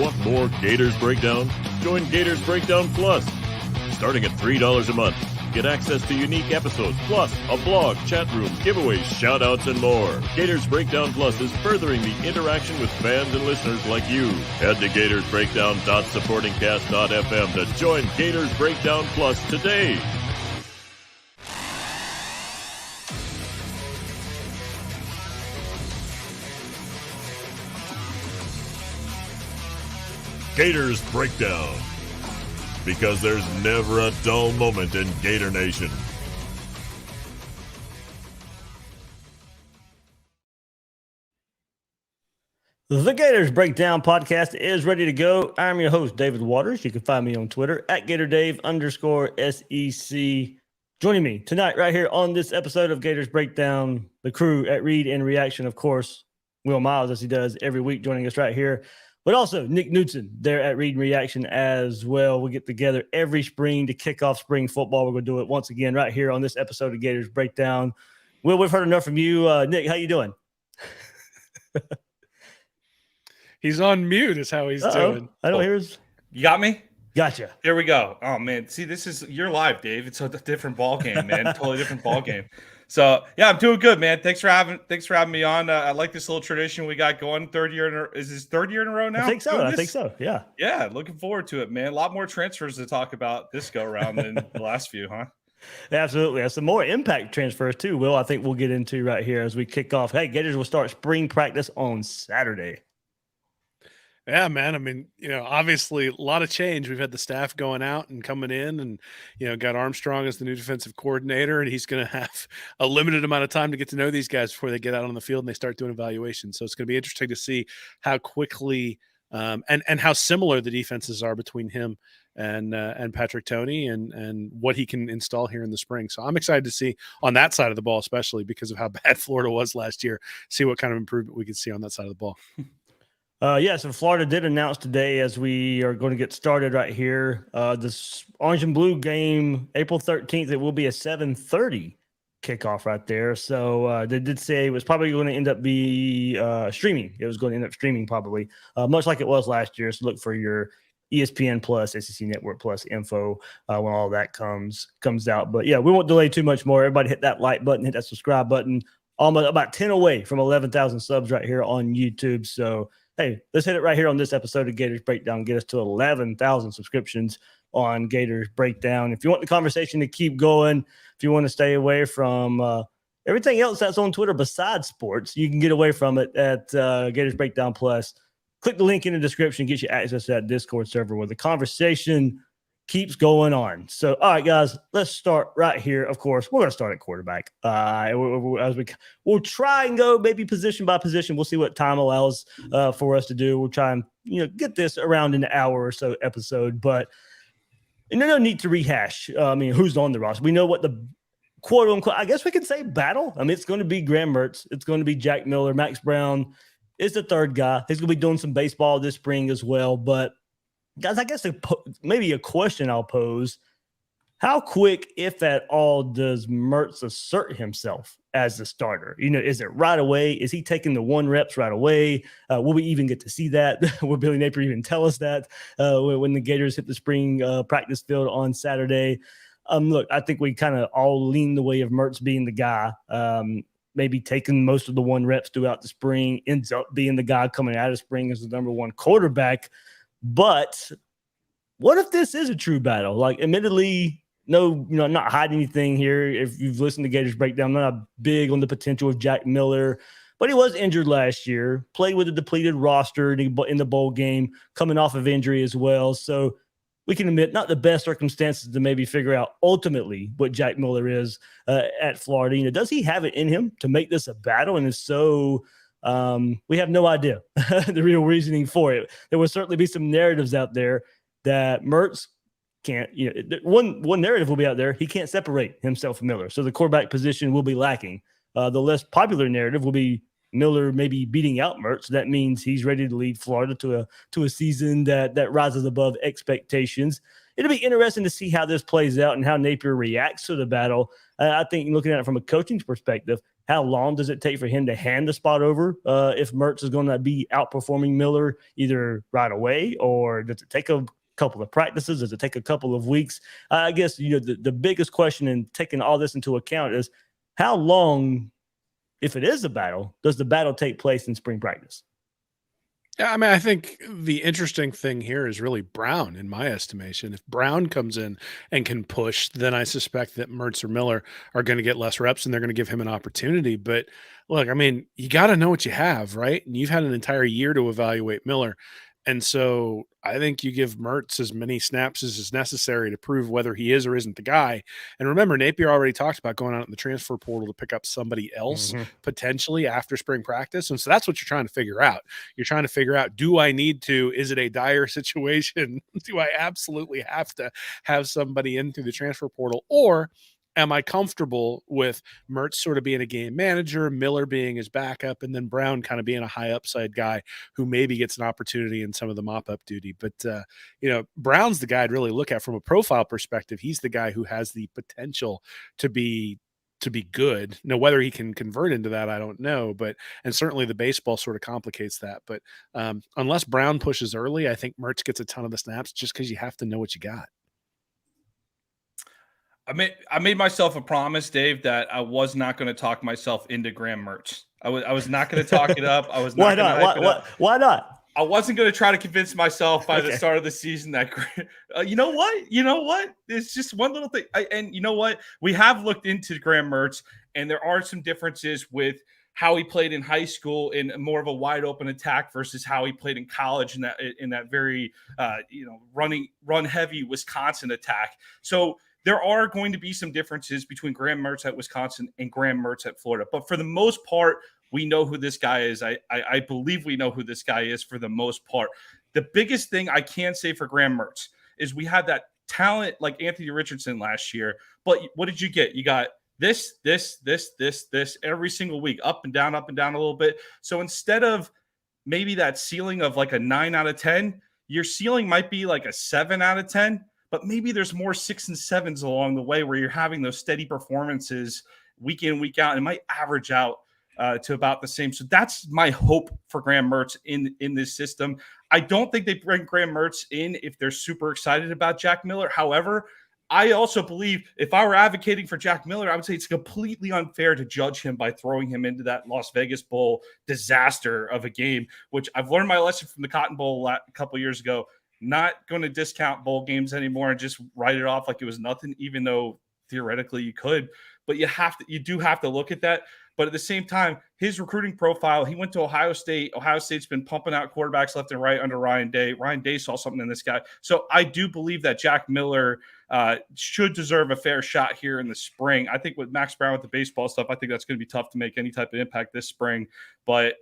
Want more Gators Breakdown? Join Gators Breakdown Plus. Starting at $3 a month, get access to unique episodes, plus a blog, chat room, giveaways, shout-outs, and more. Gators Breakdown Plus is furthering the interaction with fans and listeners like you. Head to gatorsbreakdown.supportingcast.fm to join Gators Breakdown Plus today. Gators Breakdown, because there's never a dull moment in Gator Nation. The Gators Breakdown podcast is ready to go. I'm your host, David Waters. You can find me on Twitter at GatorDave_SEC. Joining me tonight right here on this episode of Gators Breakdown, the crew at Read and Reaction, of course, Will Miles, as he does every week, joining us right here. But also Nick Knudsen there at Read and Reaction as well. We get together every spring to kick off spring football. We're going to do it once again right here on this episode of Gators Breakdown. Will, we've heard enough from you. Nick, how you doing? He's on mute is how he's doing. I don't hear his... You got me? Gotcha. Here we go. Oh, man. See, you're live, Dave. It's a different ball game, man. Totally different ball game. So, yeah, I'm doing good, man. Thanks for having me on. I like this little tradition we got going. Is this third year in a row now? I think so. Yeah. Yeah, looking forward to it, man. A lot more transfers to talk about this go around than the last few, huh? Absolutely. Some more impact transfers too, Will. I think we'll get into right here as we kick off. Hey, Gators will start spring practice on Saturday. Yeah, man. I mean, obviously a lot of change. We've had the staff going out and coming in and, got Armstrong as the new defensive coordinator, and he's going to have a limited amount of time to get to know these guys before they get out on the field and they start doing evaluations. So it's going to be interesting to see how quickly and how similar the defenses are between him and Patrick Toney and what he can install here in the spring. So I'm excited to see on that side of the ball, especially because of how bad Florida was last year, see what kind of improvement we can see on that side of the ball. So Florida did announce today, as we are going to get started right here, this orange and blue game, April 13th, it will be a 7:30 kickoff right there. So they did say it was probably going to end up streaming. It was going to end up streaming probably, much like it was last year. So look for your ESPN Plus, SEC Network Plus info when all that comes out. But yeah, we won't delay too much more. Everybody hit that like button, hit that subscribe button. Almost about 10 away from 11,000 subs right here on YouTube. So hey, let's hit it right here on this episode of Gators Breakdown. Get us to 11,000 subscriptions on Gators Breakdown. If you want the conversation to keep going, if you want to stay away from everything else that's on Twitter besides sports, you can get away from it at Gators Breakdown Plus. Click the link in the description, get you access to that Discord server where the conversation keeps going on. So, all right, guys, let's start right here. Of course, we're going to start at quarterback. We'll try and go maybe position by position. We'll see what time allows for us to do. We'll try and get this around an hour or so episode. But no need to rehash. Who's on the roster? We know what the quote unquote. I guess we can say battle. it's going to be Graham Mertz. It's going to be Jack Miller. Max Brown is the third guy. He's going to be doing some baseball this spring as well. But guys, I guess maybe a question I'll pose: how quick, if at all, does Mertz assert himself as the starter? Is it right away? Is he taking the 1 reps right away? Will we even get to see that? Will Billy Napier even tell us that when the Gators hit the spring practice field on Saturday? Look, I think we kind of all lean the way of Mertz being the guy, maybe taking most of the 1 reps throughout the spring, ends up being the guy coming out of spring as the number 1 quarterback. But what if this is a true battle? Admittedly, no, I'm not hiding anything here. If you've listened to Gators Breakdown, I'm not big on the potential of Jack Miller, but he was injured last year, played with a depleted roster in the bowl game, coming off of injury as well. So we can admit not the best circumstances to maybe figure out ultimately what Jack Miller is at Florida. Does he have it in him to make this a battle? And if so, we have no idea the real reasoning for it. There will certainly be some narratives out there that Mertz can't, one narrative will be out there. He can't separate himself from Miller. So the quarterback position will be lacking. The less popular narrative will be Miller maybe beating out Mertz. That means he's ready to lead Florida to a season that rises above expectations. It'll be interesting to see how this plays out and how Napier reacts to the battle. I think looking at it from a coaching perspective, how long does it take for him to hand the spot over if Mertz is going to be outperforming Miller either right away, or does it take a couple of practices? Does it take a couple of weeks? I guess, the biggest question in taking all this into account is how long, if it is a battle, does the battle take place in spring practice? Yeah, I mean, I think the interesting thing here is really Brown, in my estimation. If Brown comes in and can push, then I suspect that Mertz or Miller are going to get less reps and they're going to give him an opportunity. But look, I mean, you got to know what you have, right? And you've had an entire year to evaluate Miller. And so I think you give Mertz as many snaps as is necessary to prove whether he is or isn't the guy. And remember, Napier already talked about going out in the transfer portal to pick up somebody else potentially after spring practice. And so that's what you're trying to figure out. You're trying to figure out, do I need to, is it a dire situation? Do I absolutely have to have somebody in through the transfer portal, or am I comfortable with Mertz sort of being a game manager, Miller being his backup, and then Brown kind of being a high upside guy who maybe gets an opportunity in some of the mop-up duty? But, Brown's the guy I'd really look at from a profile perspective. He's the guy who has the potential to be good. Now, whether he can convert into that, I don't know, and certainly the baseball sort of complicates that. But unless Brown pushes early, I think Mertz gets a ton of the snaps just because you have to know what you got. I made myself a promise, Dave, that I was not going to talk myself into Graham Mertz. I was not going to talk it up. I was not. Why not? I wasn't going to try to convince myself by the start of the season that you know what? It's just one little thing. And you know what? We have looked into Graham Mertz, and there are some differences with how he played in high school in more of a wide open attack versus how he played in college in that very run heavy Wisconsin attack. So there are going to be some differences between Graham Mertz at Wisconsin and Graham Mertz at Florida. But for the most part, we know who this guy is. I believe we know who this guy is for the most part. The biggest thing I can say for Graham Mertz is we had that talent like Anthony Richardson last year. But what did you get? You got this every single week, up and down a little bit. So instead of maybe that ceiling of like a 9 out of 10, your ceiling might be like a 7 out of 10. But maybe there's more 6 and 7s along the way where you're having those steady performances week in, week out. It might average out to about the same. So that's my hope for Graham Mertz in this system. I don't think they bring Graham Mertz in if they're super excited about Jack Miller. However, I also believe if I were advocating for Jack Miller, I would say it's completely unfair to judge him by throwing him into that Las Vegas Bowl disaster of a game, which I've learned my lesson from the Cotton Bowl a couple of years ago. Not going to discount bowl games anymore and just write it off like it was nothing, even though theoretically you could. But you do have to look at that. But at the same time, his recruiting profile, he went to Ohio State. Ohio State's been pumping out quarterbacks left and right under Ryan Day. Ryan Day saw something in this guy. So I do believe that Jack Miller should deserve a fair shot here in the spring. I think with Max Brown with the baseball stuff, I think that's going to be tough to make any type of impact this spring. But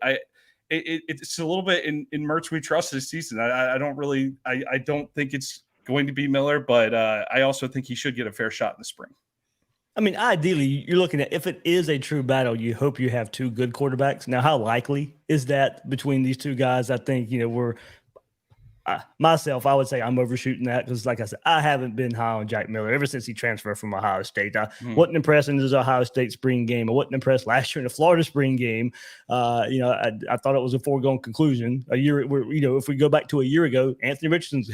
it's a little bit in Mertz we trust this season. I don't think it's going to be Miller, but I also think he should get a fair shot in the spring. I mean, ideally, you're looking at, if it is a true battle, you hope you have two good quarterbacks. Now, how likely is that between these two guys? I think, myself, I would say I'm overshooting that because, like I said, I haven't been high on Jack Miller ever since he transferred from Ohio State. I wasn't impressed in his Ohio State spring game. I wasn't impressed last year in the Florida spring game. I thought it was a foregone conclusion. If we go back to a year ago, Anthony Richardson's,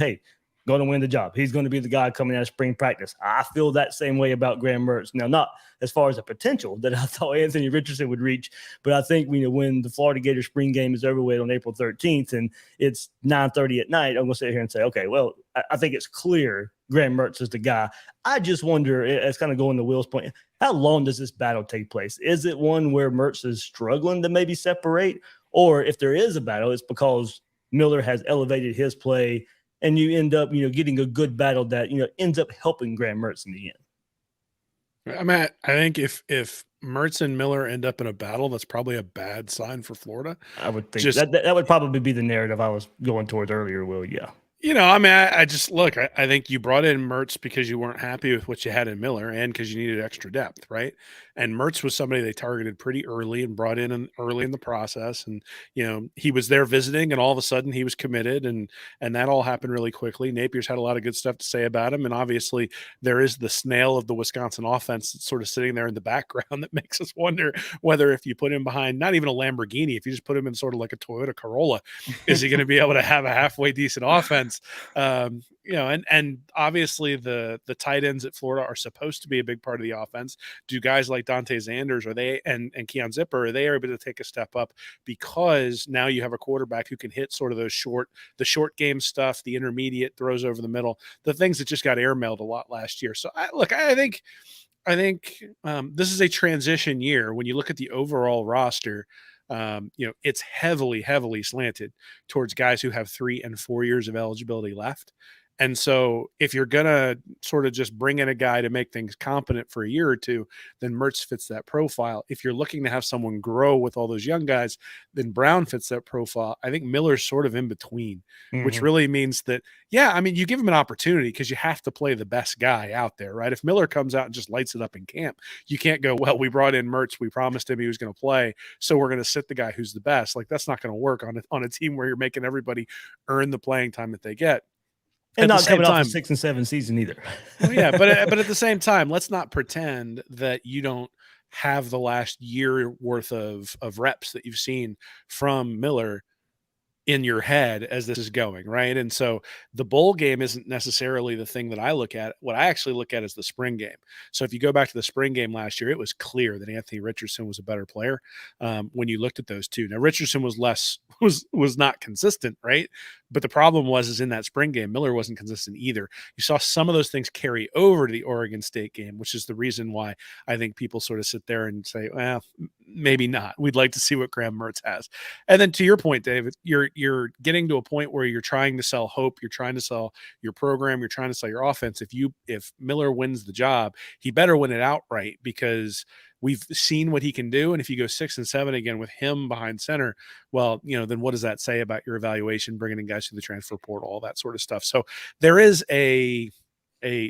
going to win the job. He's going to be the guy coming out of spring practice. I feel that same way about Graham Mertz. Now, not as far as the potential that I thought Anthony Richardson would reach, but I think when the Florida Gators spring game is over with on April 13th and it's 9:30 at night, I'm going to sit here and say, okay, well, I think it's clear Graham Mertz is the guy. I just wonder, it's kind of going to Will's point, how long does this battle take place? Is it one where Mertz is struggling to maybe separate? Or if there is a battle, it's because Miller has elevated his play and you end up, getting a good battle that, ends up helping Graham Mertz in the end. I think if Mertz and Miller end up in a battle, that's probably a bad sign for Florida. I would think that would probably be the narrative I was going towards earlier, Will. Yeah. I mean, I just look, I think you brought in Mertz because you weren't happy with what you had in Miller and because you needed extra depth, right? And Mertz was somebody they targeted pretty early and brought in early in the process. And, he was there visiting and all of a sudden he was committed and that all happened really quickly. Napier's had a lot of good stuff to say about him. And obviously there is the snail of the Wisconsin offense that's sort of sitting there in the background that makes us wonder whether if you put him behind, not even a Lamborghini, if you just put him in sort of like a Toyota Corolla, is he going to be able to have a halfway decent offense? And obviously the tight ends at Florida are supposed to be a big part of the offense. Do guys like Dante Zanders and Keon Zipper, are they able to take a step up because now you have a quarterback who can hit sort of the short game stuff, the intermediate throws over the middle, the things that just got airmailed a lot last year. So I think this is a transition year. When you look at the overall roster, it's heavily slanted towards guys who have 3 and 4 years of eligibility left. And so if you're going to sort of just bring in a guy to make things competent for a year or two, then Mertz fits that profile. If you're looking to have someone grow with all those young guys, then Brown fits that profile. I think Miller's sort of in between, which really means that, you give him an opportunity because you have to play the best guy out there, right? If Miller comes out and just lights it up in camp, you can't go, well, we brought in Mertz. We promised him he was going to play, so we're going to sit the guy who's the best. Like, that's not going to work on a team where you're making everybody earn the playing time that they get. And not coming off a 6 and 7 season either. Well, yeah, but at the same time, let's not pretend that you don't have the last year worth of reps that you've seen from Miller in your head as this is going, right? And so the bowl game isn't necessarily the thing that I look at. What I actually look at is the spring game. So if you go back to the spring game last year, it was clear that Anthony Richardson was a better player when you looked at those two. Now, Richardson was not consistent, right? But the problem is in that spring game, Miller wasn't consistent either. You saw some of those things carry over to the Oregon State game, which is the reason why I think people sort of sit there and say, well, maybe not. We'd like to see what Graham Mertz has. And then to your point, David, you're getting to a point where you're trying to sell hope. You're trying to sell your program. You're trying to sell your offense. If Miller wins the job, he better win it outright because we've seen what he can do. And if you go 6 and 7 again with him behind center, well, then what does that say about your evaluation, bringing in guys through the transfer portal, all that sort of stuff. So there is a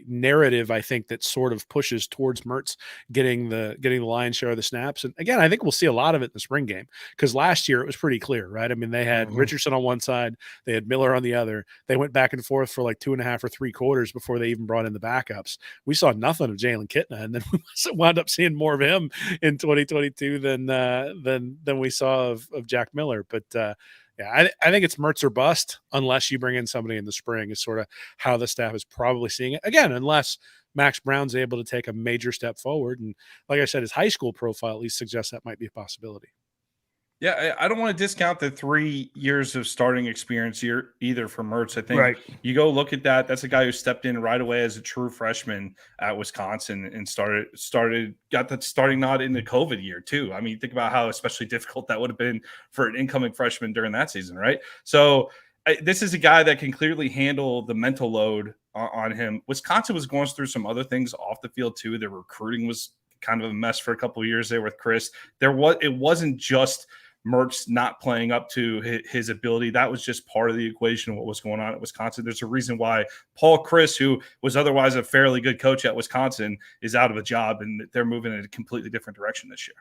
narrative, I think, that sort of pushes towards Mertz getting the lion's share of the snaps. And again, I think we'll see a lot of it in the spring game because last year it was pretty clear, right? I mean, they had Richardson on one side, they had Miller on the other. They went back and forth for like 2.5 or 3 quarters before they even brought in the backups. We saw nothing of Jalen Kitna, and then we wound up seeing more of him in 2022 than we saw of Jack Miller. But yeah, I think it's Mertz or bust unless you bring in somebody in the spring is sort of how the staff is probably seeing it. Again, unless Max Brown's able to take a major step forward. And like I said, his high school profile at least suggests that might be a possibility. Yeah, I don't want to discount the 3 years of starting experience here either for Mertz. I think you go look at that. That's a guy who stepped in right away as a true freshman at Wisconsin and got that starting nod in the COVID year too. I mean, think about how especially difficult that would have been for an incoming freshman during that season, right? So this is a guy that can clearly handle the mental load on him. Wisconsin was going through some other things off the field too. Their recruiting was kind of a mess for a couple of years there with Chris. It wasn't just Mertz not playing up to his ability. That was just part of the equation of what was going on at Wisconsin. There's a reason why Paul Chris, who was otherwise a fairly good coach at Wisconsin, is out of a job, and they're moving in a completely different direction this year.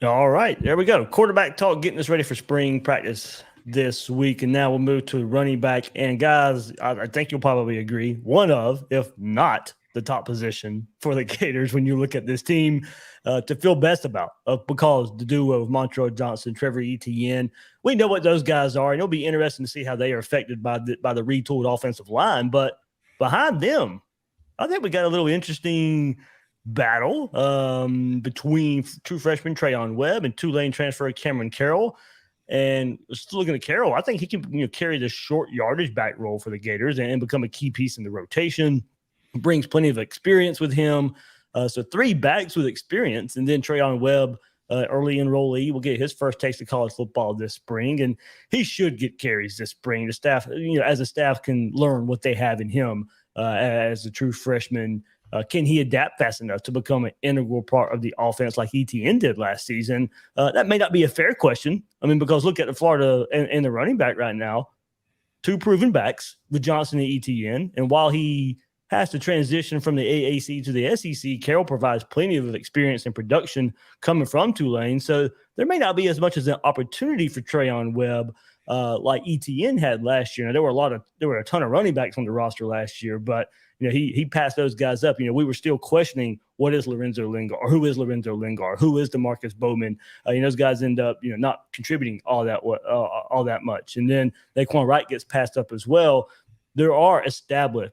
All right, there we go. Quarterback talk, getting us ready for spring practice this week. And now we'll move to running back. And guys, I think you'll probably agree, one of, if not the top position for the Gators when you look at this team to feel best about because the duo of Montrell Johnson, Trevor Etienne, we know what those guys are, and it'll be interesting to see how they are affected by the retooled offensive line. But behind them, I think we got a little interesting battle between true freshman Trayon Webb and Tulane transfer Cameron Carroll. And still looking at Carroll, I think he can carry the short yardage back role for the Gators and become a key piece in the rotation. Brings plenty of experience with him. So 3 backs with experience. And then Trayon Webb, early enrollee, will get his first taste of college football this spring. And he should get carries this spring. The staff, as a staff, can learn what they have in him as a true freshman. Can he adapt fast enough to become an integral part of the offense like Etienne did last season? That may not be a fair question. I mean, because look at the Florida and the running back right now. two proven backs with Johnson and ETN. And while he has to transition from the AAC to the SEC, Carroll provides plenty of experience and production coming from Tulane. So there may not be as much as an opportunity for Trayon Webb like ETN had last year. Now, there were a ton of running backs on the roster last year, but he passed those guys up. We were still questioning what is Lorenzo Lingard, or who is Lorenzo Lingard, who is DeMarcus Bowman. Those guys end up not contributing all that much. And then Naquan Wright gets passed up as well. There are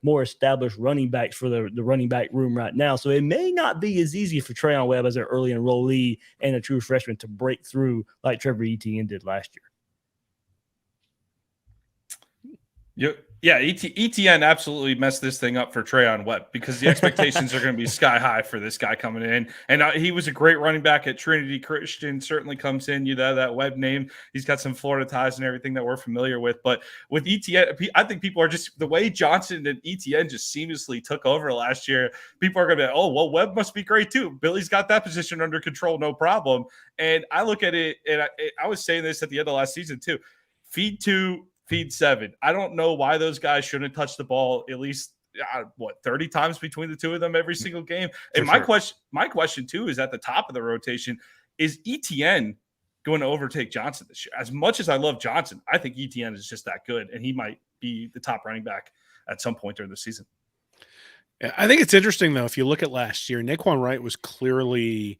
more established running backs for the running back room right now. So it may not be as easy for Trayon Webb as an early enrollee and a true freshman to break through like Trevor Etienne did last year. Yeah, ETN absolutely messed this thing up for Trayon Webb because the expectations are going to be sky high for this guy coming in. And he was a great running back at Trinity Christian, certainly comes in, that Webb name. He's got some Florida ties and everything that we're familiar with. But with ETN, I think people are just, the way Johnson and ETN just seamlessly took over last year, people are going to be like, oh, well, Webb must be great too. Billy's got that position under control, no problem. And I look at it, and I was saying this at the end of last season too, feed 2, feed 7. I don't know why those guys shouldn't touch the ball at least 30 times between the two of them every single game. And my question too is at the top of the rotation, is ETN going to overtake Johnson this year? As much as I love Johnson, I think ETN is just that good, and he might be the top running back at some point during the season. Yeah, I think it's interesting though. If you look at last year, Naquan Wright was clearly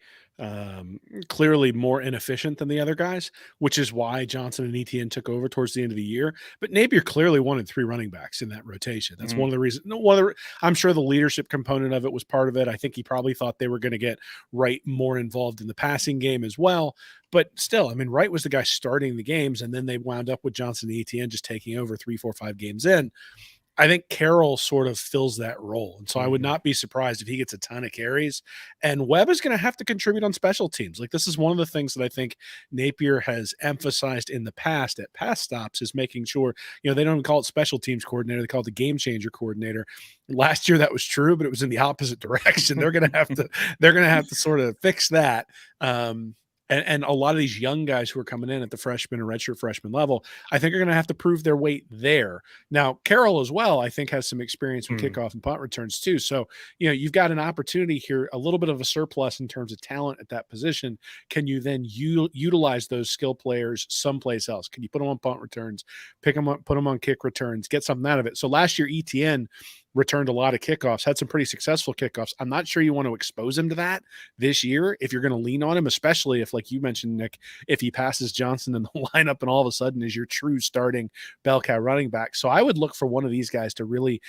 more inefficient than the other guys, which is why Johnson and Etienne took over towards the end of the year. But Napier clearly wanted 3 running backs in that rotation. That's one of the reasons. I'm sure the leadership component of it was part of it. I think he probably thought they were going to get Wright more involved in the passing game as well. But still, Wright was the guy starting the games, and then they wound up with Johnson and Etienne just taking over 3, 4, 5 games in. I think Carroll sort of fills that role. And so I would not be surprised if he gets a ton of carries. And Webb is going to have to contribute on special teams. Like, this is one of the things that I think Napier has emphasized in the past at pass stops, is making sure, they don't call it special teams coordinator. They call it the game changer coordinator. Last year that was true, but it was in the opposite direction. They're going to have to sort of fix that. And a lot of these young guys who are coming in at the freshman and redshirt freshman level, I think are going to have to prove their weight there. Now, Carroll as well, I think, has some experience with kickoff and punt returns too. So, you've got an opportunity here, a little bit of a surplus in terms of talent at that position. Can you then utilize those skill players someplace else? Can you put them on punt returns, pick them up, put them on kick returns, get something out of it? So last year, ETN returned a lot of kickoffs, had some pretty successful kickoffs. I'm not sure you want to expose him to that this year if you're going to lean on him, especially if, like you mentioned, Nick, if he passes Johnson in the lineup and all of a sudden is your true starting bell cow running back. So I would look for one of these guys to really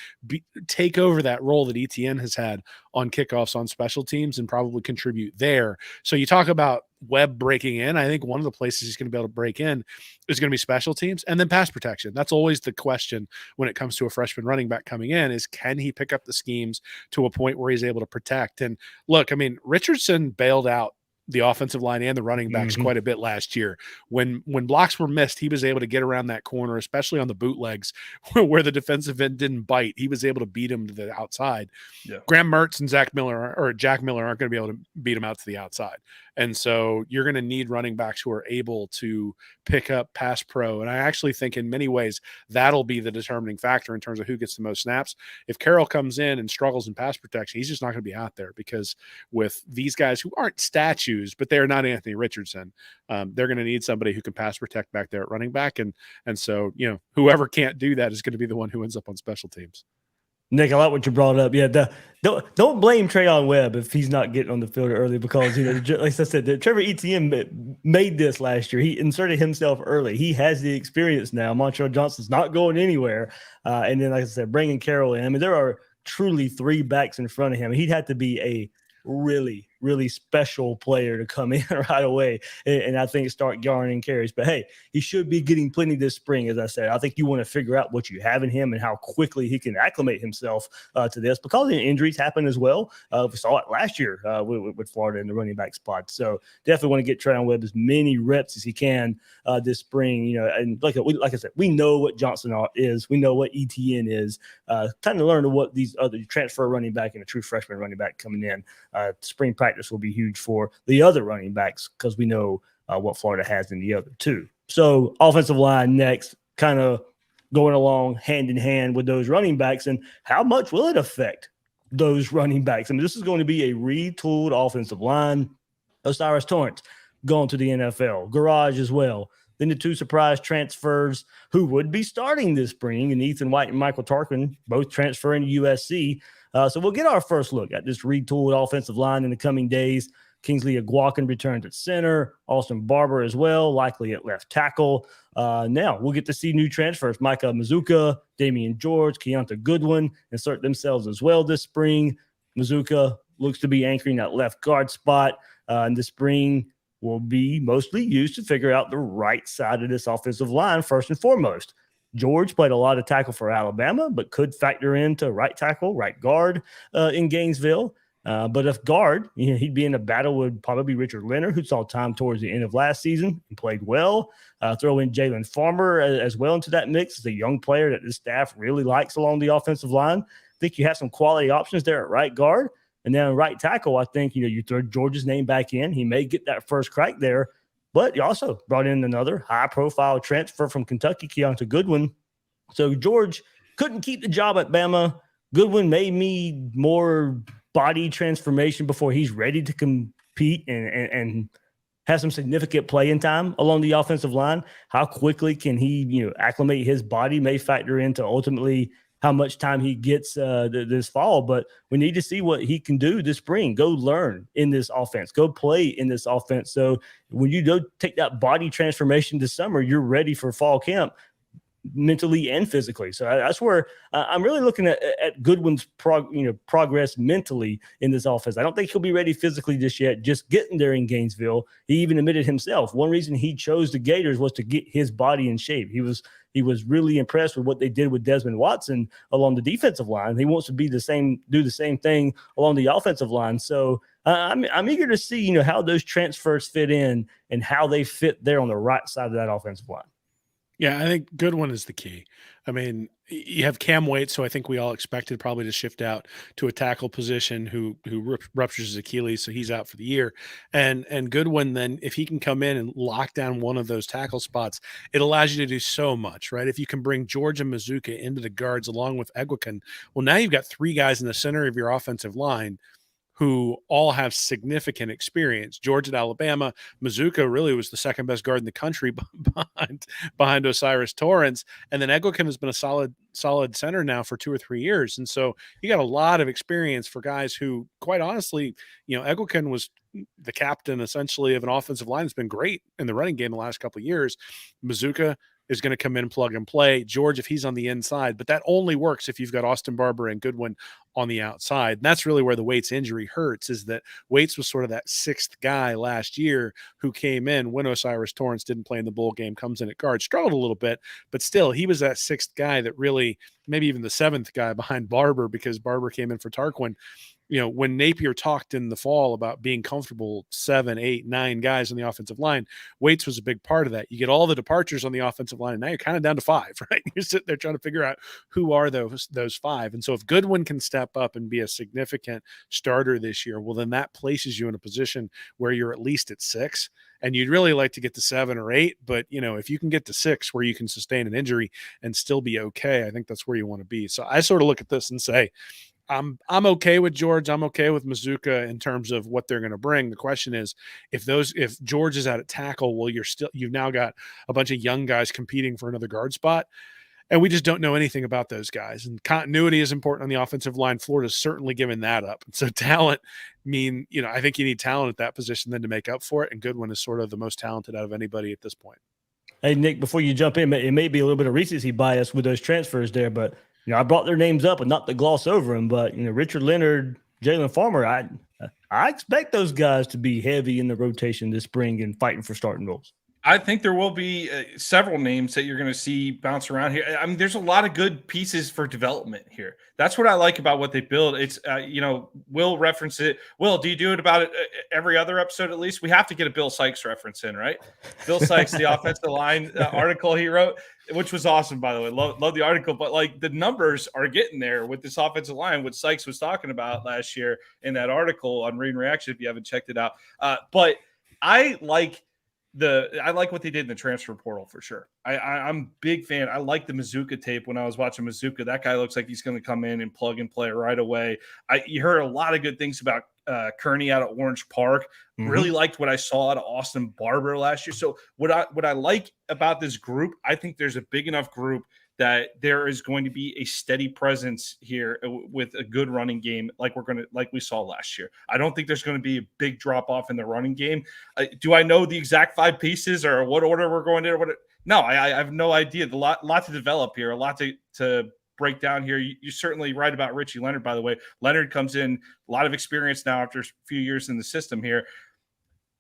take over that role that ETN has had on kickoffs on special teams and probably contribute there. So you talk about Webb breaking in. I think one of the places he's going to be able to break in is going to be special teams and then pass protection. That's always the question when it comes to a freshman running back coming in, is can he pick up the schemes to a point where he's able to protect? And look, Richardson bailed out the offensive line and the running backs quite a bit last year. When blocks were missed, he was able to get around that corner, especially on the bootlegs where the defensive end didn't bite. He was able to beat him to the outside. Yeah. Graham Mertz and Jack Miller aren't going to be able to beat him out to the outside. And so you're going to need running backs who are able to pick up pass pro. And I actually think in many ways that'll be the determining factor in terms of who gets the most snaps. If Carroll comes in and struggles in pass protection, he's just not going to be out there, because with these guys who aren't statues, but they are not Anthony Richardson, they're going to need somebody who can pass protect back there at running back. And so, whoever can't do that is going to be the one who ends up on special teams. Nick, I like what you brought up. Yeah, don't blame Trayon Webb if he's not getting on the field early, because like I said, Trevor Etienne made this last year. He inserted himself early. He has the experience now. Montreal Johnson's not going anywhere. And then, like I said, bringing Carroll in. There are truly 3 backs in front of him. He'd have to be a really, really special player to come in right away and I think start garnering carries. But hey, he should be getting plenty this spring. As I said, I think you want to figure out what you have in him and how quickly he can acclimate himself to this, because injuries happen as well. We saw it last year with Florida in the running back spot. So definitely want to get Trayon Webb as many reps as he can this spring. And like I said, we know what Johnson is. We know what ETN is. Time to learn what these other transfer running back and a true freshman running back coming in. Spring practice will be huge for the other running backs, because we know what Florida has in the other 2. So offensive line next, kind of going along hand in hand with those running backs, and how much will it affect those running backs? I mean, this is going to be a retooled offensive line. Osiris Torrance going to the NFL, Garage as well. Then the two surprise transfers who would be starting this spring, and Ethan White and Michael Tarquin both transferring to USC. So we'll get our first look at this retooled offensive line in the coming days. Kingsley Aguakin returned at center, Austin Barber as well, likely at left tackle. Now we'll get to see new transfers. Micah Mazuka, Damian George, Keonta Goodwin insert themselves as well this spring. Mazuka looks to be anchoring that left guard spot. In the spring will be mostly used to figure out the right side of this offensive line first and foremost. George played a lot of tackle for Alabama, but could factor into right tackle, right guard in Gainesville. But if guard, he'd be in a battle with probably Richard Leonard, who saw time towards the end of last season and played well. Throw in Jalen Farmer as well into that mix. As a young player that the staff really likes along the offensive line. I think you have some quality options there at right guard. And then right tackle, I think, you throw George's name back in. He may get that first crack there. But you also brought in another high-profile transfer from Kentucky, Keonta Goodwin. So George couldn't keep the job at Bama. Goodwin may need more body transformation before he's ready to compete and have some significant playing time along the offensive line. How quickly can he, acclimate his body may factor into ultimately how much time he gets this fall. But we need to see what he can do this spring. Go learn in this offense. Go play in this offense. So when you go take that body transformation this summer, you're ready for fall camp mentally and physically. So that's where I'm really looking at Goodwin's progress mentally in this offense. I don't think he'll be ready physically just yet, just getting there in Gainesville. He even admitted himself, one reason he chose the Gators was to get his body in shape. He was really impressed with what they did with Desmond Watson along the defensive line. He wants to do the same thing along the offensive line. So I'm eager to see, how those transfers fit in and how they fit there on the right side of that offensive line. Yeah, I think Goodwin is the key. I mean, you have Cam Waits, who I think we all expected probably to shift out to a tackle position who ruptures his Achilles, so he's out for the year. And Goodwin, then, if he can come in and lock down one of those tackle spots, it allows you to do so much, right? If you can bring George and Mazuka into the guards along with Aguakin, well, now you've got three guys in the center of your offensive line who all have significant experience. George at Alabama, Mazuka really was the second best guard in the country behind Osiris Torrance. And then Aguakin has been a solid center now for 2 or 3 years. And so you got a lot of experience for guys who, quite honestly, Aguakin was the captain essentially of an offensive line that's been great in the running game the last couple of years. Mazuka is going to come in, plug and play. George, if he's on the inside, but that only works if you've got Austin Barber and Goodwin on the outside. And that's really where the Waits injury hurts, is that Waits was sort of that sixth guy last year who came in when Osiris Torrance didn't play in the bowl game, comes in at guard, struggled a little bit, but still he was that sixth guy that really, maybe even the seventh guy behind Barber, because Barber came in for Tarquin. When Napier talked in the fall about being comfortable 7, 8, 9 guys on the offensive line, Waits was a big part of that. You get all the departures on the offensive line, and now you're kind of down to 5, right? You're sitting there trying to figure out who are those 5. And so if Goodwin can step up and be a significant starter this year, well, then that places you in a position where you're at least at 6. And you'd really like to get to 7 or 8, but if you can get to 6 where you can sustain an injury and still be okay, I think that's where you want to be. So I sort of look at this and say, I'm okay with George. I'm okay with Mazuka in terms of what they're going to bring. The question is, if George is out at tackle, well, you've now got a bunch of young guys competing for another guard spot, and we just don't know anything about those guys. And continuity is important on the offensive line. Florida's certainly given that up. And so talent I think you need talent at that position then to make up for it. And Goodwin is sort of the most talented out of anybody at this point. Hey, Nick, before you jump in, it may be a little bit of recency bias with those transfers there, but I brought their names up and not to gloss over them, but Richard Leonard, Jalen Farmer, I expect those guys to be heavy in the rotation this spring and fighting for starting roles. I think there will be several names that you're going to see bounce around here. I mean, there's a lot of good pieces for development here. That's what I like about what they build. It's, Will reference it. Will, do you do it about it every other episode at least? We have to get a Bill Sykes reference in, right? Bill Sykes, the offensive line article he wrote, which was awesome, by the way. Love the article. But, the numbers are getting there with this offensive line, what Sykes was talking about last year in that article on Read and Reaction, if you haven't checked it out. But I like I like what they did in the transfer portal for sure. I'm a big fan. I like the Mazuka tape when I was watching Mazuka. That guy looks like he's going to come in and plug and play right away. You heard a lot of good things about Kearney out at Orange Park. Really liked what I saw out of Austin Barber last year. So what I like about this group, I think there's a big enough group that there is going to be a steady presence here with a good running game like we saw last year. I don't think there's going to be a big drop off in the running game. Do I know the exact 5 pieces or what order we're going to? No, I have no idea. A lot to develop here, a lot to break down here. You're certainly right about Richie Leonard, by the way. Leonard comes in, a lot of experience now after a few years in the system here.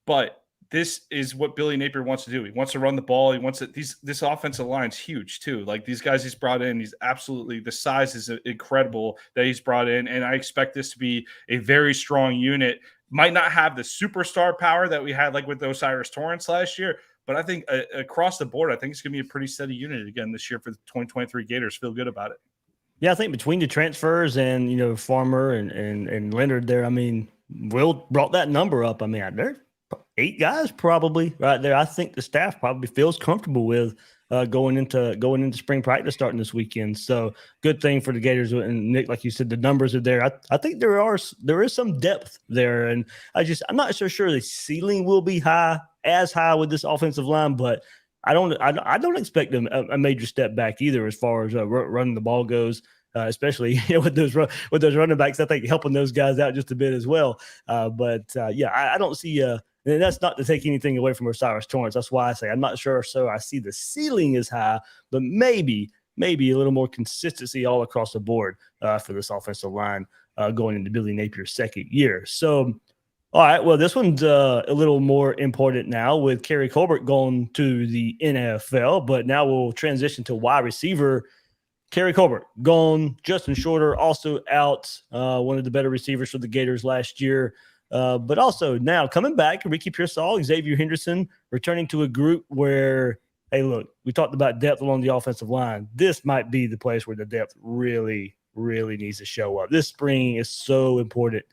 But this is what Billy Napier wants to do. He wants to run the ball. He wants it. This offensive line's huge too. Like these guys he's brought in, he's absolutely, the size is incredible that he's brought in. And I expect this to be a very strong unit. Might not have the superstar power that we had like with Osiris Torrance last year, but I think across the board, I think it's going to be a pretty steady unit again this year for the 2023 Gators. Feel good about it. Yeah, I think between the transfers and Farmer and Leonard there, I mean, Will brought that number up. I mean, they're 8 guys probably right there. I think the staff probably feels comfortable with going into spring practice starting this weekend. So good thing for the Gators. And Nick, like you said, the numbers are there. I think there is some depth there, and I'm not so sure the ceiling will be as high with this offensive line, but I don't expect a major step back either as far as running the ball goes. Especially with those running backs, I think helping those guys out just a bit as well. I don't see. And that's not to take anything away from Osiris Torrance. That's why I say I'm not sure. So I see the ceiling is high, but maybe a little more consistency all across the board for this offensive line going into Billy Napier's second year. So, all right, well, this one's a little more important now with Kerry Colbert going to the NFL, but now we'll transition to wide receiver. Kerry Colbert gone, Justin Shorter also out, one of the better receivers for the Gators last year. But also now coming back, Ricky Pearsall, Xavier Henderson, returning to a group where, hey, look, we talked about depth along the offensive line. This might be the place where the depth really, really needs to show up. This spring is so important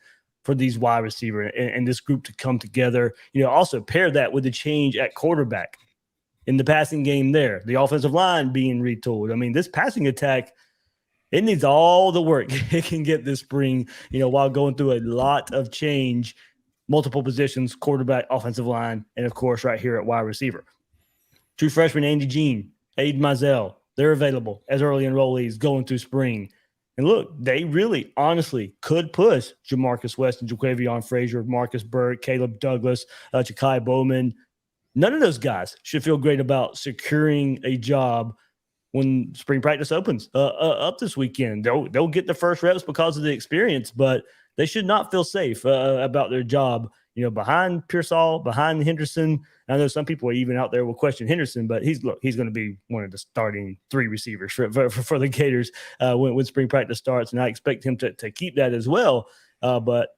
for these wide receivers and this group to come together. Also pair that with the change at quarterback in the passing game there, the offensive line being retooled. I mean, this passing attack, it needs all the work it can get this spring, while going through a lot of change, multiple positions, quarterback, offensive line, and, of course, right here at wide receiver. True freshman Andy Jean, Aiden Mizell, they're available as early enrollees going through spring. And, look, they really, honestly, could push Jamarcus West and Jaquavion Frazier, Marcus Burke, Caleb Douglas, Chakai Bowman. None of those guys should feel great about securing a job when spring practice opens up this weekend. They'll get the first reps because of the experience, but they should not feel safe about their job, behind Pearsall, behind Henderson. I know some people are even out there will question Henderson, but he's going to be one of the starting 3 receivers for the Gators when spring practice starts, and I expect him to keep that as well. But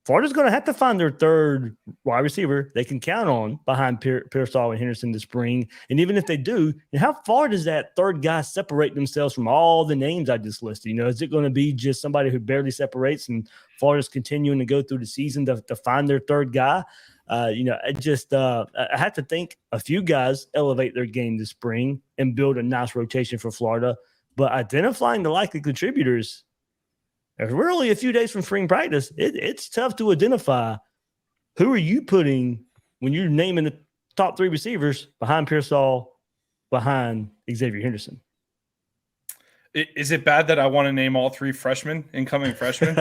Florida's going to have to find their third wide receiver they can count on behind Pearsall and Henderson this spring. And even if they do, how far does that third guy separate themselves from all the names I just listed? Is it going to be just somebody who barely separates and Florida's continuing to go through the season to find their third guy? I have to think a few guys elevate their game this spring and build a nice rotation for Florida. But identifying the likely contributors, if we're only a few days from spring practice, it's tough to identify who are you putting when you're naming the top 3 receivers behind Pearsall, behind Xavier Henderson. Is it bad that I want to name all 3 incoming freshmen?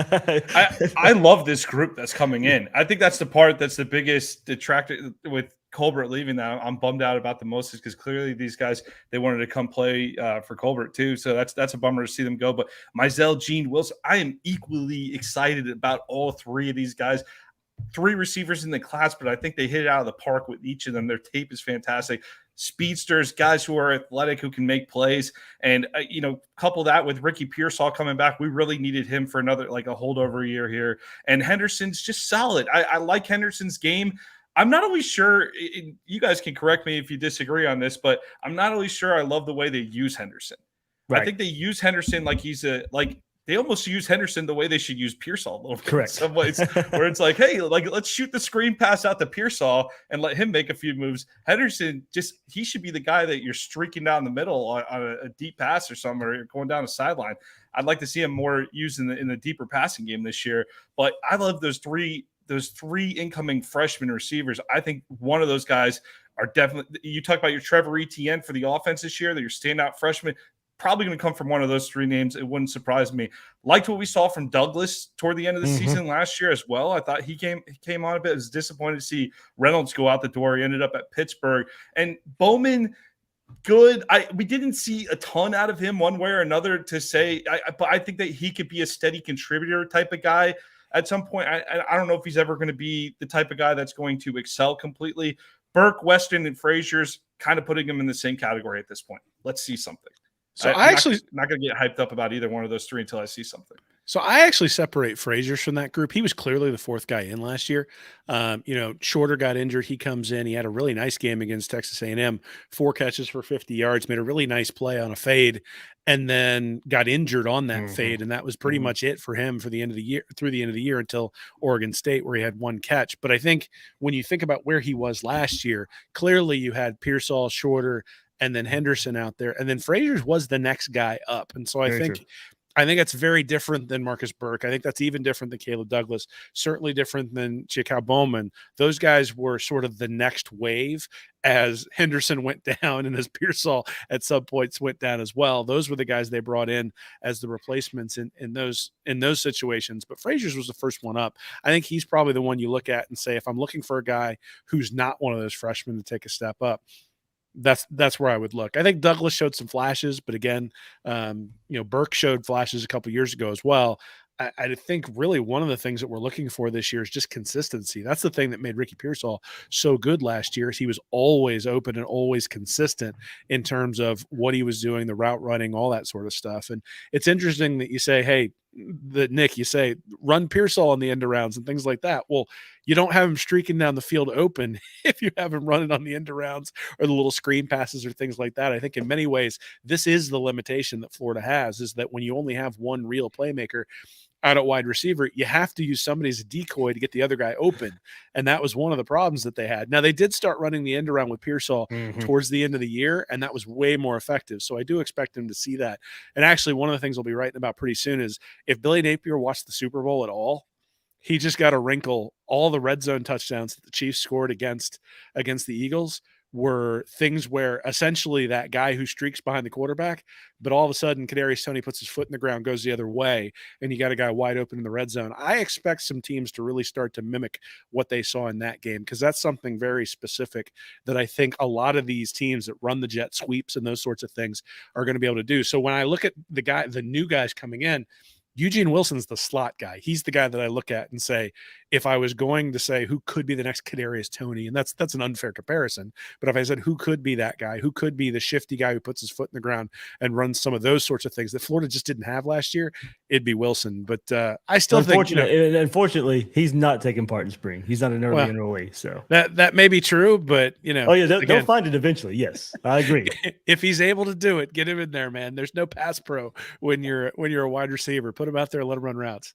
I love this group that's coming in. I think that's the part that's the biggest detractor with Colbert leaving that I'm bummed out about the most, is because clearly these guys, they wanted to come play for Colbert too. So that's a bummer to see them go. But Mizell, Gene, Wilson, I am equally excited about all 3 of these guys. 3 receivers in the class, but I think they hit it out of the park with each of them. Their tape is fantastic. Speedsters, guys who are athletic, who can make plays. And, couple that with Ricky Pearsall coming back. We really needed him for another, a holdover year here. And Henderson's just solid. I like Henderson's game. I'm not always sure, you guys can correct me if you disagree on this, but I'm not always sure I love the way they use Henderson. Right. I think they use Henderson like he's they almost use Henderson the way they should use Pearsall a little bit. Correct. In some ways, where it's like, hey, like let's shoot the screen pass out to Pearsall and let him make a few moves. Henderson he should be the guy that you're streaking down the middle on a deep pass or something, or going down a sideline. I'd like to see him more used in the deeper passing game this year. But I love those three incoming freshman receivers. I think one of those guys are definitely. You talk about your Trevor Etienne for the offense this year, that your standout freshman. Probably going to come from one of those three names. It wouldn't surprise me. Liked what we saw from Douglas toward the end of the season last year as well. I thought he came on a bit. I was disappointed to see Reynolds go out the door. He ended up at Pittsburgh. And Bowman, good. We didn't see a ton out of him one way or another to say, but I think that he could be a steady contributor type of guy at some point. I don't know if he's ever going to be the type of guy that's going to excel completely. Burke, Weston, and Frazier's kind of putting him in the same category at this point. Let's see something. So I'm not going to get hyped up about either one of those three until I see something. So I actually separate Frazier's from that group. He was clearly the fourth guy in last year. Shorter got injured. He comes in. He had a really nice game against Texas A&M. 4 catches for 50 yards. Made a really nice play on a fade, and then got injured on that fade. And that was pretty much it for him for the end of the year, through the end of the year until Oregon State, where he had 1 catch. But I think when you think about where he was last year, clearly you had Pearsall, Shorter, and then Henderson out there, and then Frazier's was the next guy up. And so I think that's very different than Marcus Burke. I think that's even different than Caleb Douglas, certainly different than Chicago Bowman. Those guys were sort of the next wave as Henderson went down and as Pearsall at some points went down as well. Those were the guys they brought in as the replacements in those situations. But Frazier's was the first one up. I think he's probably the one you look at and say, if I'm looking for a guy who's not one of those freshmen to take a step up, that's where I would look. I think Douglas showed some flashes, but again, Burke showed flashes a couple years ago as well. I think really one of the things that we're looking for this year is just consistency. That's the thing that made Ricky Pearsall so good last year, is he was always open and always consistent in terms of what he was doing, the route running, all that sort of stuff. And it's interesting that you say, hey, Nick, you say run Pearsall on the end arounds and things like that. Well, you don't have him streaking down the field open if you have him running on the end arounds or the little screen passes or things like that. I think in many ways, this is the limitation that Florida has, is that when you only have one real playmaker out at wide receiver, you have to use somebody as a decoy to get the other guy open. And that was one of the problems that they had. Now, they did start running the end around with Pearsall towards the end of the year, and that was way more effective. So I do expect him to see that. And actually, one of the things I'll be writing about pretty soon is if Billy Napier watched the Super Bowl at all, he just got to wrinkle all the red zone touchdowns that the Chiefs scored against the Eagles were things where essentially that guy who streaks behind the quarterback, but all of a sudden Kadarius Toney puts his foot in the ground, goes the other way, and you got a guy wide open in the red zone. I expect some teams to really start to mimic what they saw in that game, because that's something very specific that I think a lot of these teams that run the jet sweeps and those sorts of things are going to be able to do. So when I look at the new guys coming in, Eugene Wilson's the slot guy. He's the guy that I look at and say, if I was going to say who could be the next Kadarius Toney, and that's an unfair comparison, but if I said who could be that guy, who could be the shifty guy who puts his foot in the ground and runs some of those sorts of things that Florida just didn't have last year, it'd be Wilson. But I still think, unfortunately, he's not taking part in spring. He's not an early enrollee, so that may be true, but they'll find it eventually. Yes, I agree. If he's able to do it, get him in there, man. There's no pass pro when you're a wide receiver. Put him out there and let him run routes.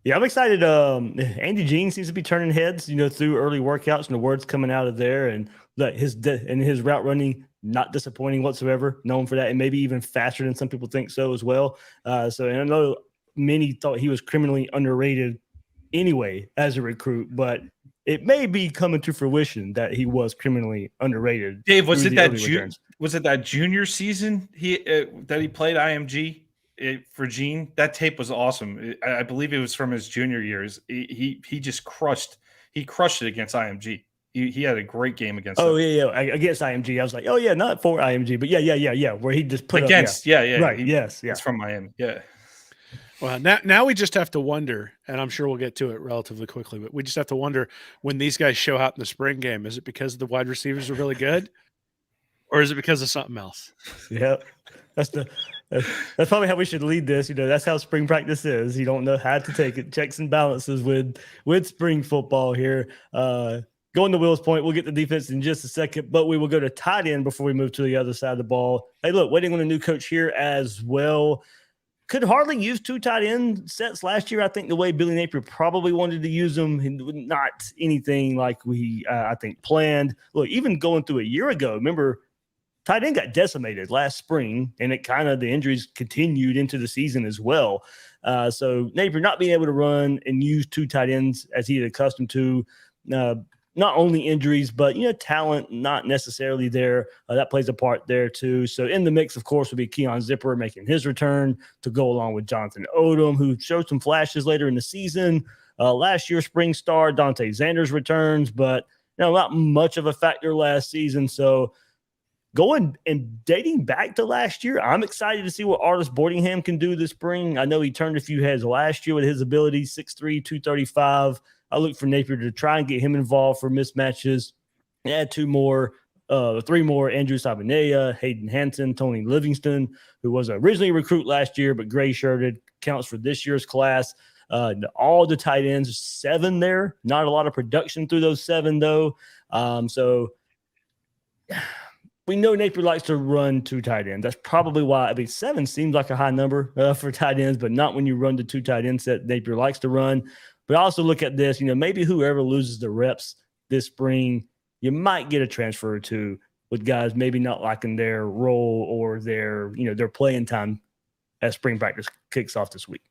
Yeah, I'm excited. Andy Jean seems to be turning heads, through early workouts and the words coming out of there, and his route running not disappointing whatsoever. Known for that, and maybe even faster than some people think so as well. And I know many thought he was criminally underrated anyway as a recruit, but it may be coming to fruition that he was criminally underrated. Dave, was it that junior season that he played IMG? For Gene, that tape was awesome. I believe it was from his junior years. He just crushed. He crushed it against IMG. He had a great game against. Against IMG. I was like, not for IMG, but yeah. Where he just put against, up, right, yes. It's from Miami, yeah. Well, now we just have to wonder, and I'm sure we'll get to it relatively quickly, but we just have to wonder when these guys show out in the spring game, is it because the wide receivers are really good, or is it because of something else? Yep. That's probably how we should lead this. That's how spring practice is. You don't know how to take it. Checks and balances with spring football here. Going to Will's point, we'll get the defense in just a second, but we will go to tight end before we move to the other side of the ball. Hey, look, waiting on a new coach here as well. could hardly use 2 tight end sets last year. I think the way Billy Napier probably wanted to use them, not anything like we, I think, planned. Look, even going through a year ago, remember, tight end got decimated last spring, and the injuries continued into the season as well. So Napier not being able to run and use 2 tight ends as he had accustomed to, not only injuries, but, talent not necessarily there. That plays a part there too. So in the mix, of course, will be Keon Zipper making his return to go along with Jonathan Odom, who showed some flashes later in the season. Last year, spring star Dante Xanders returns, but not much of a factor last season. So going and dating back to last year, I'm excited to see what Artis Boardingham can do this spring. I know he turned a few heads last year with his ability, 6'3", 235. I look for Napier to try and get him involved for mismatches. Add 3 more, Andrew Sabanea, Hayden Hansen, Tony Livingston, who was originally a recruit last year, but gray-shirted, counts for this year's class. All the tight ends, 7 there. Not a lot of production through those 7, though. So we know Napier likes to run 2 tight ends. That's probably why. 7 seems like a high number for tight ends, but not when you run the 2 tight end set Napier likes to run. But also look at this, maybe whoever loses the reps this spring, you might get a transfer or 2 with guys maybe not liking their role or their playing time as spring practice kicks off this week.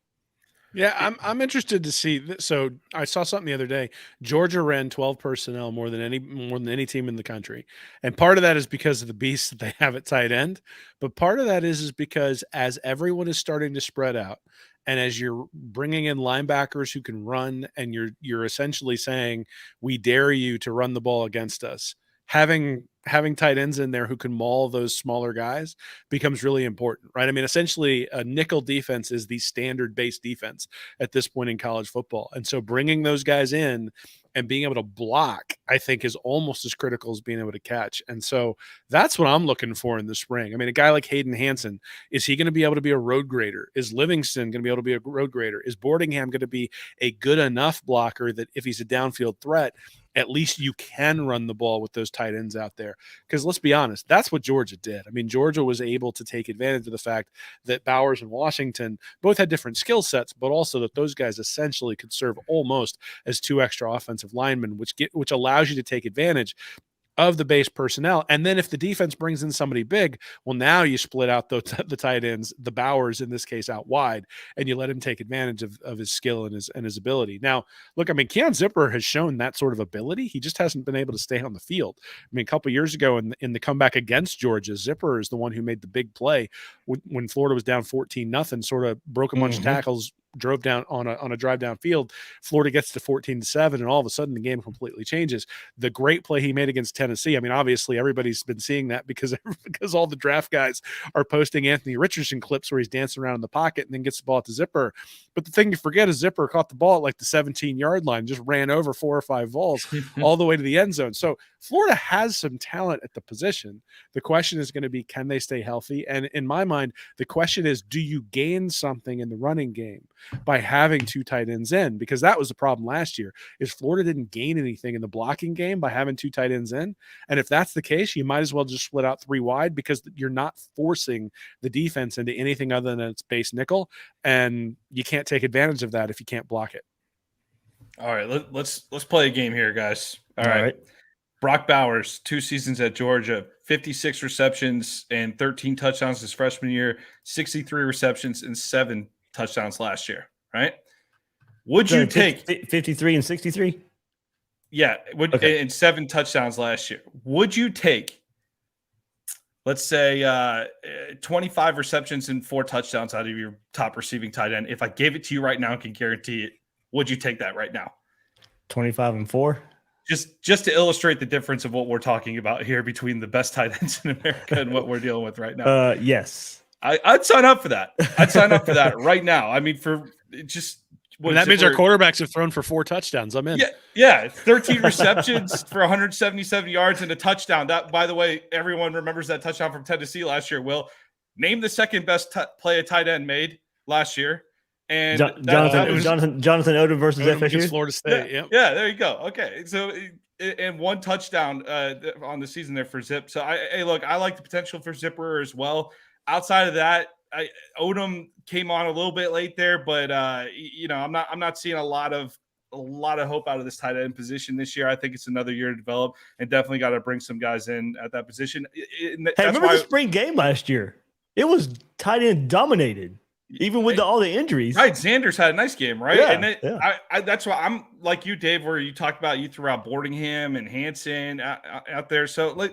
Yeah, I'm interested to see. So I saw something the other day. Georgia ran 12 personnel more than any team in the country, and part of that is because of the beasts that they have at tight end. But part of that is because as everyone is starting to spread out, and as you're bringing in linebackers who can run, and you're essentially saying, we dare you to run the ball against us, having tight ends in there who can maul those smaller guys becomes really important, right? I mean, essentially a nickel defense is the standard base defense at this point in college football. And so bringing those guys in and being able to block, I think, is almost as critical as being able to catch. And so that's what I'm looking for in the spring. I mean, a guy like Hayden Hansen, is he going to be able to be a road grader? Is Livingston going to be able to be a road grader? Is Boardingham going to be a good enough blocker that if he's a downfield threat, at least you can run the ball with those tight ends out there? Because let's be honest, that's what Georgia did. I mean, Georgia was able to take advantage of the fact that Bowers and Washington both had different skill sets, but also that those guys essentially could serve almost as 2 extra offensive linemen, which allows you to take advantage of the base personnel. And then if the defense brings in somebody big, well, now you split out the tight ends, the Bowers in this case, out wide, and you let him take advantage of his skill and his ability. Now, look, I mean, Keon Zipper has shown that sort of ability. He just hasn't been able to stay on the field. I mean, a couple of years ago in the comeback against Georgia, Zipper is the one who made the big play when Florida was down 14-0, sort of broke a bunch of tackles, drove down on a drive downfield. Florida gets to 14-7, and all of a sudden the game completely changes. The great play he made against Tennessee, I mean, obviously everybody's been seeing that because all the draft guys are posting Anthony Richardson clips where he's dancing around in the pocket and then gets the ball to Zipper. But the thing you forget is Zipper caught the ball at like the 17-yard line, just ran over 4 or 5 balls all the way to the end zone. So Florida has some talent at the position. The question is going to be, can they stay healthy? And in my mind, the question is, do you gain something in the running game by having 2 tight ends in? Because that was the problem last year, is Florida didn't gain anything in the blocking game by having 2 tight ends in. And if that's the case, you might as well just split out 3 wide, because you're not forcing the defense into anything other than its base nickel. And you can't take advantage of that if you can't block it. All right, let's play a game here, guys. All right. Brock Bowers, 2 seasons at Georgia, 56 receptions and 13 touchdowns his freshman year, 63 receptions and 7 touchdowns last year, right? Would you take 53 and 63? Yeah, and 7 touchdowns last year. Would you take, let's say, 25 receptions and 4 touchdowns out of your top receiving tight end? If I gave it to you right now and can guarantee it, would you take that right now? 25 and 4? Just to illustrate the difference of what we're talking about here between the best tight ends in America and what we're dealing with right now. Yes. I'd sign up for that. I'd sign up for that right now. I mean, for just Well, that means our quarterbacks have thrown for 4 touchdowns. I'm in. Yeah, 13 receptions for 177 yards and a touchdown. That, by the way, everyone remembers that touchdown from Tennessee last year. Will, name the second best play a tight end made last year. And Jonathan Odom versus FSU, Florida State. Yeah, there you go. Okay, so and 1 touchdown on the season there for Zip. So I like the potential for Zipper as well. Outside of that, Odom came on a little bit late there, but I'm not seeing a lot of hope out of this tight end position this year. I think it's another year to develop, and definitely got to bring some guys in at that position. Hey, remember the spring game last year? It was tight end dominated, even with all the injuries. Right, Xander's had a nice game, right? Yeah, and that's why I'm like you, Dave, where you talked about you threw out Boardingham and Hansen out there. So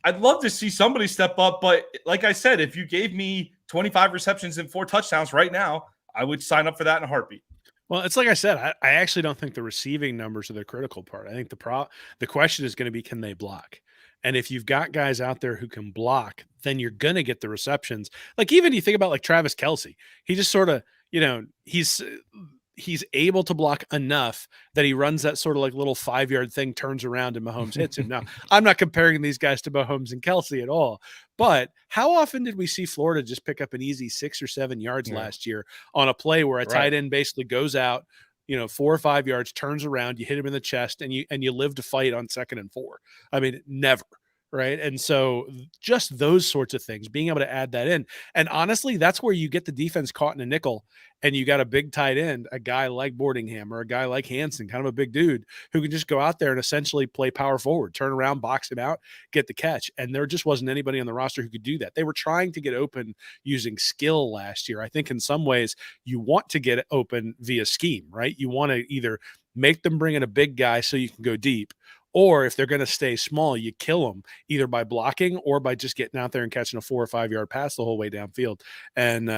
I'd love to see somebody step up, but like I said, if you gave me 25 receptions and 4 touchdowns right now, I would sign up for that in a heartbeat. Well, it's like I said, I actually don't think the receiving numbers are the critical part. I think the question is going to be, can they block? And if you've got guys out there who can block, then you're going to get the receptions. Like even you think about like Travis Kelce, he just sort of, he's able to block enough that he runs that sort of like little 5-yard thing, turns around and Mahomes hits him. Now, I'm not comparing these guys to Mahomes and Kelce at all, but how often did we see Florida just pick up an easy 6 or 7 yards last year on a play where a tight end basically goes out, 4 or 5 yards, turns around, you hit him in the chest, and you live to fight on 2nd and 4. I mean, never. Right. And so just those sorts of things, being able to add that in. And honestly, that's where you get the defense caught in a nickel and you got a big tight end, a guy like Boardingham or a guy like Hansen, kind of a big dude who can just go out there and essentially play power forward, turn around, box him out, get the catch. And there just wasn't anybody on the roster who could do that. They were trying to get open using skill last year. I think in some ways you want to get open via scheme, right? You want to either make them bring in a big guy so you can go deep, or if they're going to stay small, you kill them either by blocking or by just getting out there and catching a 4 or 5 yard pass the whole way downfield. And,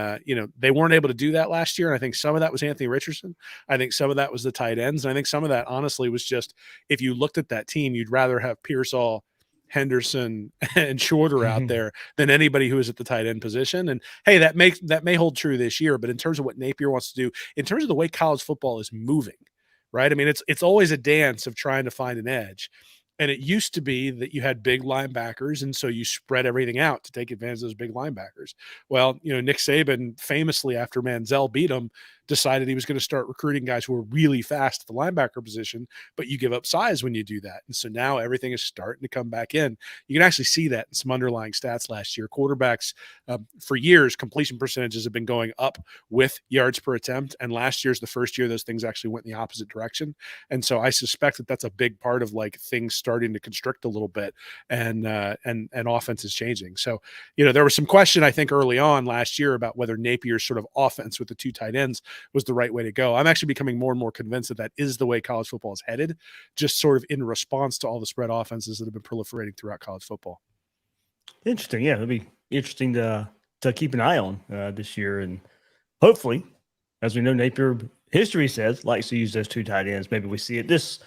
they weren't able to do that last year. And I think some of that was Anthony Richardson. I think some of that was the tight ends. And I think some of that honestly was just, if you looked at that team, you'd rather have Pearsall, Henderson, and Shorter out there than anybody who is at the tight end position. And hey, that may hold true this year, but in terms of what Napier wants to do, in terms of the way college football is moving, right? I mean, it's always a dance of trying to find an edge. And it used to be that you had big linebackers, and so you spread everything out to take advantage of those big linebackers. Well, Nick Saban famously, after Manziel beat him, decided he was going to start recruiting guys who were really fast at the linebacker position, but you give up size when you do that. And so now everything is starting to come back in. You can actually see that in some underlying stats last year. Quarterbacks, for years, completion percentages have been going up with yards per attempt. And last year's the first year those things actually went in the opposite direction. And so I suspect that that's a big part of like things starting to constrict a little bit and offense is changing. So, there was some question, I think, early on last year about whether Napier's sort of offense with the 2 tight ends was the right way to go. I'm actually becoming more and more convinced that is the way college football is headed, just sort of in response to all the spread offenses that have been proliferating throughout college football. Interesting. Yeah, it'll be interesting to keep an eye on this year. And hopefully, as we know, Napier, history says, likes to use those 2 tight ends. Maybe we see it this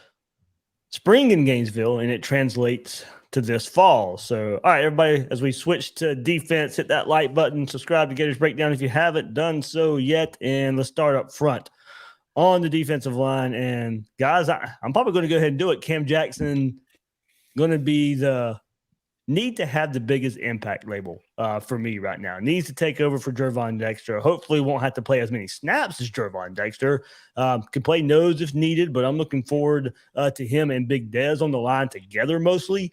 spring in Gainesville, and it translates to this fall. So, all right, everybody, as we switch to defense, hit that like button, subscribe to Gators Breakdown if you haven't done so yet, and let's start up front on the defensive line. And guys, I'm probably going to go ahead and do it. Cam Jackson going to be the need to have the biggest impact label for me right now. Needs to take over for Jervon Dexter. Hopefully won't have to play as many snaps as Jervon Dexter. Can play nose if needed, but I'm looking forward to him and Big Dez on the line together mostly.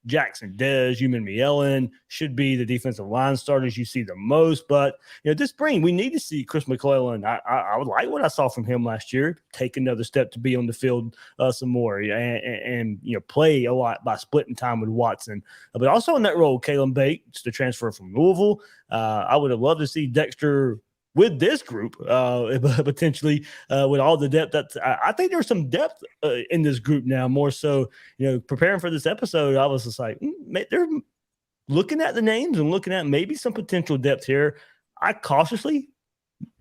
Jackson, Dez, Uman-Mielen should be the defensive line starters you see the most. But, this spring, we need to see Chris McClellan. I would like what I saw from him last year, take another step to be on the field some more and play a lot by splitting time with Watson. But also in that role, Kalen Bates, the transfer from Louisville. I would have loved to see Dexter with this group, potentially with all the depth. I think there's some depth in this group now, more so, preparing for this episode, I was just like, they're looking at the names and looking at maybe some potential depth here. I cautiously,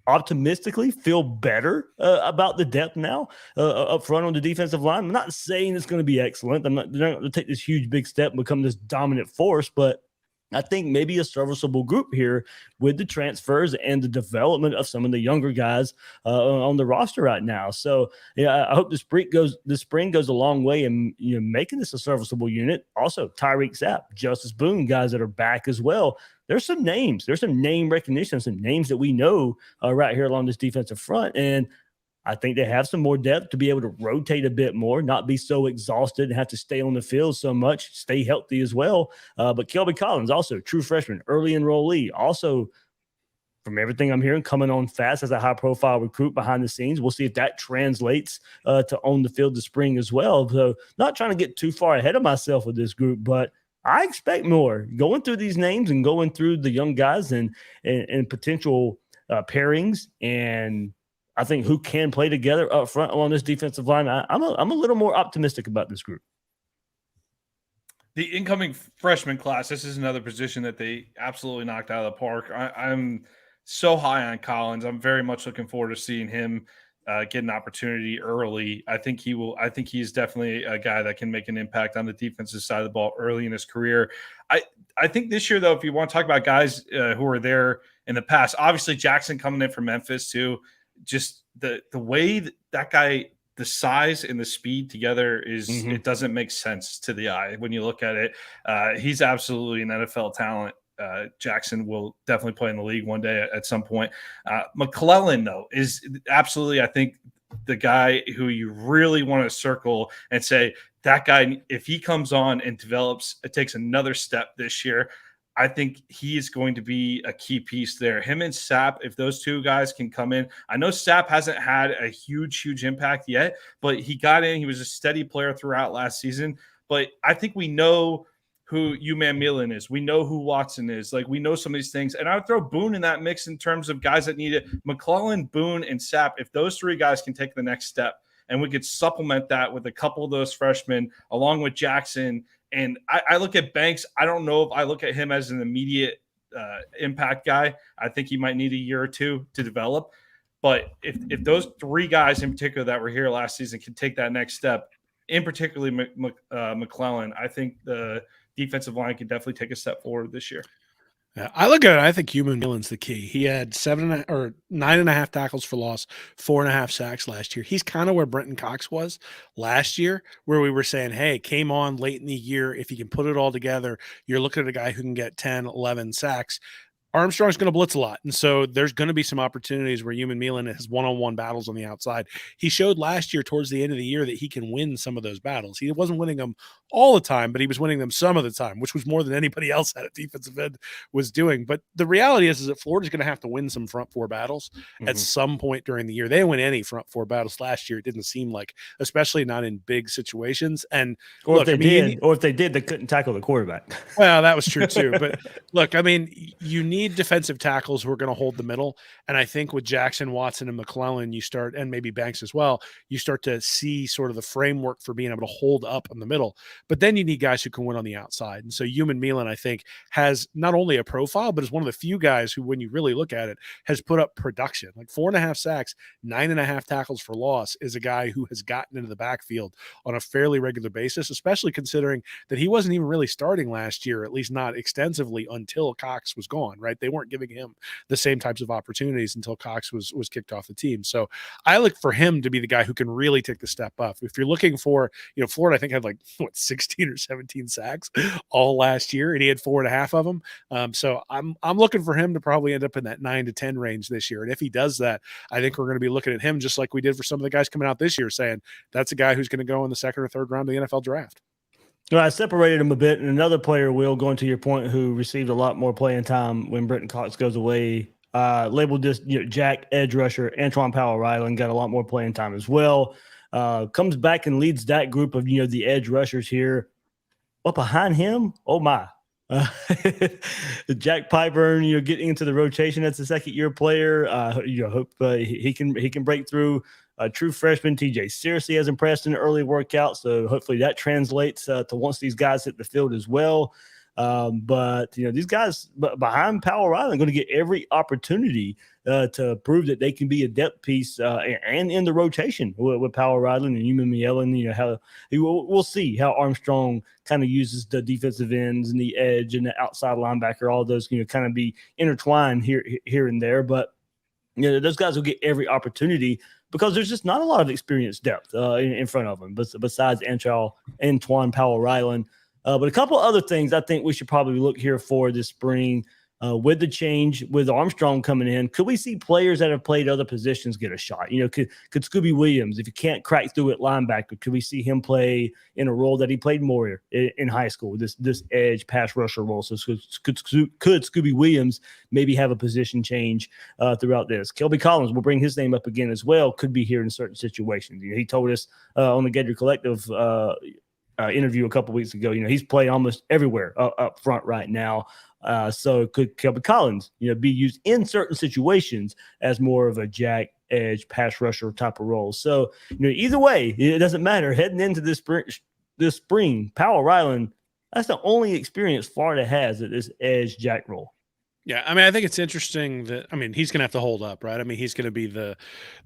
optimistically feel better about the depth now up front on the defensive line. I'm not saying it's going to be excellent. They're not going to take this huge, big step and become this dominant force, but I think maybe a serviceable group here with the transfers and the development of some of the younger guys on the roster right now. So, I hope the spring goes a long way in making this a serviceable unit. Also, Tyreek Sapp, Justice Boone, guys that are back as well. There's some names. There's some name recognition, some names that we know right here along this defensive front. And I think they have some more depth to be able to rotate a bit more, not be so exhausted and have to stay on the field so much, stay healthy as well. But Kelby Collins, also true freshman, early enrollee, also from everything I'm hearing, coming on fast as a high-profile recruit behind the scenes. We'll see if that translates to on the field this spring as well. So not trying to get too far ahead of myself with this group, but I expect more. Going through these names and going through the young guys and potential pairings, and I think who can play together up front along this defensive line, I'm a little more optimistic about this group. The incoming freshman class, this is another position that they absolutely knocked out of the park. I'm so high on Collins. I'm very much looking forward to seeing him get an opportunity early. I think he will. I think he's definitely a guy that can make an impact on the defensive side of the ball early in his career. I think this year, though, if you want to talk about guys who were there in the past, obviously Jackson coming in from Memphis too, just the way that guy, the size and the speed together is it doesn't make sense to the eye when you look at it. He's absolutely an NFL talent. Jackson will definitely play in the league one day at some point. McClellan, though, is absolutely, I think, the guy who you really want to circle and say, that guy, if he comes on and develops, it takes another step this year, I think he is going to be a key piece there. Him and Sapp, if those two guys can come in, I know Sapp hasn't had a huge impact yet, but he got in. He was a steady player throughout last season. But I think we know who U-Man Millen is. We know who Watson is. Like, we know some of these things. And I would throw Boone in that mix in terms of guys that need it. McClellan, Boone, and Sapp, if those three guys can take the next step, and we could supplement that with a couple of those freshmen along with Jackson. And I look at Banks. I don't know if I look at him as an immediate impact guy. I think he might need a year or two to develop. But if those three guys in particular that were here last season can take that next step, in particularly McClellan, I think the defensive line can definitely take a step forward this year. Yeah, I look at it. I think U-Man Millen's the key. He had 9.5 tackles for loss, 4.5 sacks last year. He's kind of where Brenton Cox was last year, where we were saying, hey, came on late in the year. If he can put it all together, you're looking at a guy who can get 10, 11 sacks. Armstrong's going to blitz a lot. And so there's going to be some opportunities where U-Man Millen has one-on-one battles on the outside. He showed last year towards the end of the year that he can win some of those battles. He wasn't winning them all the time, but he was winning them some of the time, which was more than anybody else at a defensive end was doing. But the reality is that Florida's going to have to win some front four battles at some point during the year. They didn't win any front four battles last year. It didn't seem like, especially not in big situations. And or if they did, they couldn't tackle the quarterback. Well, that was true too. But look, I mean, you need defensive tackles who are going to hold the middle. And I think with Jackson, Watson, and McClellan, and maybe Banks as well, you start to see sort of the framework for being able to hold up in the middle. But then you need guys who can win on the outside. And so U-Man Millen, I think, has not only a profile, but is one of the few guys who, when you really look at it, has put up production. Like 4.5 sacks, 9.5 tackles for loss is a guy who has gotten into the backfield on a fairly regular basis, especially considering that he wasn't even really starting last year, at least not extensively, until Cox was gone, right? They weren't giving him the same types of opportunities until Cox was kicked off the team. So I look for him to be the guy who can really take the step up. If you're looking for, Florida, I think had 16 or 17 sacks all last year, and he had 4.5 of them. So I'm looking for him to probably end up in that 9 to 10 range this year. And if he does that, I think we're going to be looking at him just like we did for some of the guys coming out this year, saying that's a guy who's going to go in the second or third round of the NFL draft. Well, I separated him a bit, and another player, Will, going to your point, who received a lot more playing time when Brenton Cox goes away, labeled this Jack edge rusher, Antoine Powell-Ryland, got a lot more playing time as well. Comes back and leads that group of the edge rushers here. But behind him, oh my, Jack Pyburn, getting into the rotation as a second-year player. Hope he can break through. True freshman TJ Searcy has impressed in the early workout, so hopefully that translates to once these guys hit the field as well. But these guys behind Powell-Ryland are going to get every opportunity to prove that they can be a depth piece and in the rotation with Powell-Ryland and U-Man Millen. We'll see how Armstrong kind of uses the defensive ends and the edge and the outside linebacker. All those kind of be intertwined here and there, but those guys will get every opportunity because there's just not a lot of experience depth in front of them, besides Antoine Powell-Ryland. But a couple other things I think we should probably look here for this spring. with the change with Armstrong coming in, could we see players that have played other positions get a shot? You know, could Scooby Williams, if he can't crack through at linebacker, could we see him play in a role that he played more in high school, this edge pass rusher role? So could Scooby Williams maybe have a position change throughout this? Kelby Collins, we'll bring his name up again as well, could be here in certain situations. You know, he told us on the Gator Collective interview a couple weeks ago, you know, he's playing almost everywhere up front right now. So could Kelby Collins, you know, be used in certain situations as more of a jack edge pass rusher type of role? So, you know, either way, it doesn't matter. Heading into this spring, Powell Ryland, that's the only experience Florida has at this edge jack role. Yeah, I mean, I think it's interesting that, I mean, he's going to have to hold up, right? I mean, he's going to be the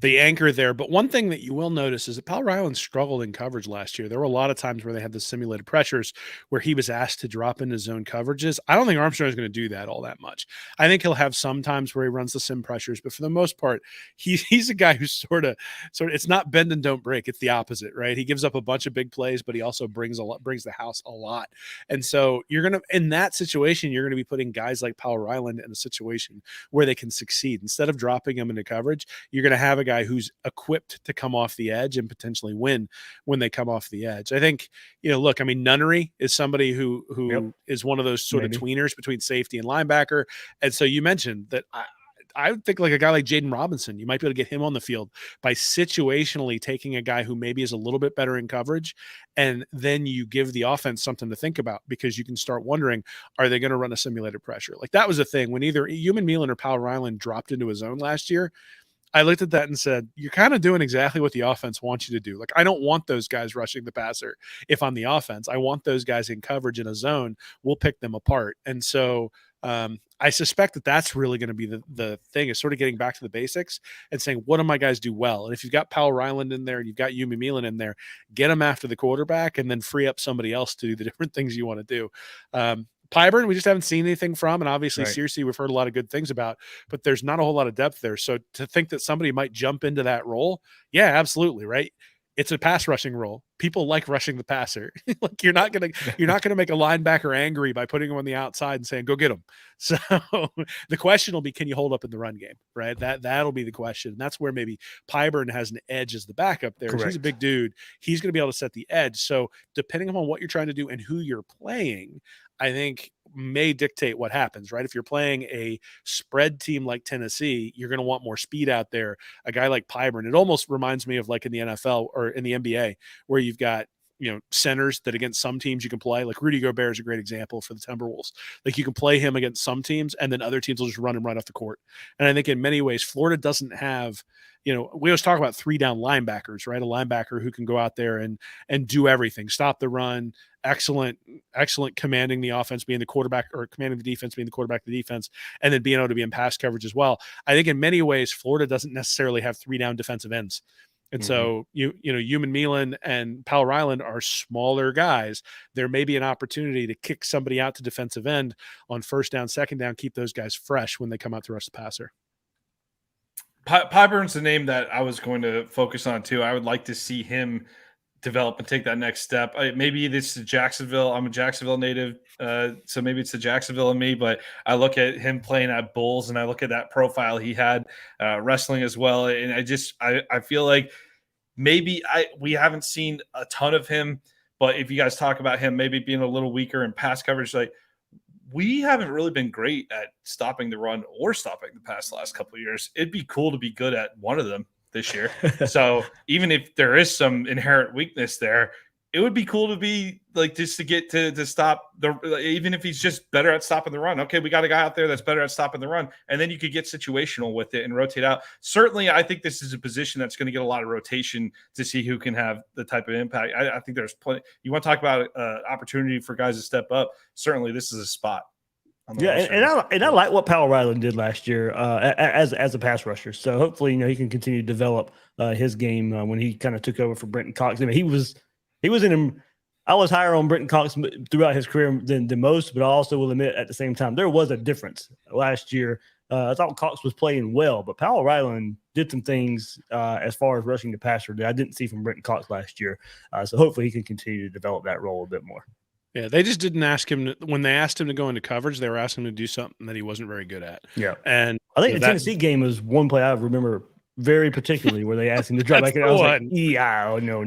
anchor there. But one thing that you will notice is that Powell Ryland struggled in coverage last year. There were a lot of times where they had the simulated pressures where he was asked to drop into zone coverages. I don't think Armstrong is going to do that all that much. I think he'll have some times where he runs the sim pressures, but for the most part, he's a guy who's sort of it's not bend and don't break. It's the opposite, right? He gives up a bunch of big plays, but he also brings the house a lot. And so in that situation, you're going to be putting guys like Powell Ryland in a situation where they can succeed. Instead of dropping them into coverage, you're going to have a guy who's equipped to come off the edge and potentially win when they come off the edge. I think, you know, look, I mean, Nunnery is somebody who is one of those sort of tweeners between safety and linebacker. And so you mentioned that I would think like a guy like Jaden Robinson, you might be able to get him on the field by situationally taking a guy who maybe is a little bit better in coverage, and then you give the offense something to think about, because you can start wondering, are they going to run a simulated pressure? Like that was a thing when either Human Mealan or Powell Ryland dropped into a zone last year. I looked at that and said, you're kind of doing exactly what the offense wants you to do. Like, I don't want those guys rushing the passer if I'm the offense. I want those guys in coverage in a zone. We'll pick them apart. And so I suspect that that's really going to be the thing, is sort of getting back to the basics and saying, what do my guys do well? And if you've got Powell Ryland in there and you've got Yumi Mealan in there, get them after the quarterback and then free up somebody else to do the different things you want to do. Pyburn, we just haven't seen anything from, and obviously Searcy, we've heard a lot of good things about, but there's not a whole lot of depth there. So to think that somebody might jump into that role, yeah, absolutely, right? It's a pass rushing role. People like rushing the passer. Like you're not gonna make a linebacker angry by putting him on the outside and saying, go get him. So the question will be, can you hold up in the run game? Right. That'll be the question. And that's where maybe Pyburn has an edge as the backup there. He's a big dude. He's going to be able to set the edge. So depending upon what you're trying to do and who you're playing, I think may dictate what happens, right? If you're playing a spread team like Tennessee, you're going to want more speed out there. A guy like Pyburn, it almost reminds me of like in the NFL or in the NBA, where you've got, you know, centers that against some teams you can play. Like Rudy Gobert is a great example for the Timberwolves. Like you can play him against some teams, and then other teams will just run him right off the court. And I think in many ways, Florida doesn't have, you know, we always talk about 3-down linebackers, right? A linebacker who can go out there and do everything, stop the run, excellent commanding the offense, being the quarterback, or commanding the defense, being the quarterback of the defense, and then being able to be in pass coverage as well. I think in many ways, Florida doesn't necessarily have 3-down defensive ends. And so, you know, Human Mealan and Powell Ryland are smaller guys. There may be an opportunity to kick somebody out to defensive end on first down, second down, keep those guys fresh when they come out to rush the passer. Pyburn's the name that I was going to focus on too. I would like to see him develop and take that next step. Maybe this is Jacksonville. I'm a Jacksonville native, so maybe it's the Jacksonville in me, but I look at him playing at Bulls and I look at that profile he had wrestling as well. And I feel like maybe we haven't seen a ton of him, but if you guys talk about him maybe being a little weaker in pass coverage, like we haven't really been great at stopping the run or stopping the pass the last couple of years. It'd be cool to be good at one of them this year. So even if there is some inherent weakness there, it would be cool to be like, just to get to stop even if he's just better at stopping the run. Okay, we got a guy out there that's better at stopping the run, and then you could get situational with it and rotate out. Certainly, I think this is a position that's going to get a lot of rotation to see who can have the type of impact. I think there's plenty. You want to talk about opportunity for guys to step up? Certainly, this is a spot. Yeah, and I like what Powell Ryland did last year as a pass rusher. So hopefully, you know, he can continue to develop his game when he kind of took over for Brenton Cox. I mean, he was in him. I was higher on Brenton Cox throughout his career than most, but I also will admit at the same time there was a difference last year. I thought Cox was playing well, but Powell Ryland did some things as far as rushing the passer that I didn't see from Brenton Cox last year. So hopefully he can continue to develop that role a bit more. Yeah, they just didn't ask him when they asked him to go into coverage, they were asking him to do something that he wasn't very good at. Yeah. And I think the that, Tennessee game was one play I remember very particularly where they asked him to drop That's back, and the I was like, one. yeah, oh, no.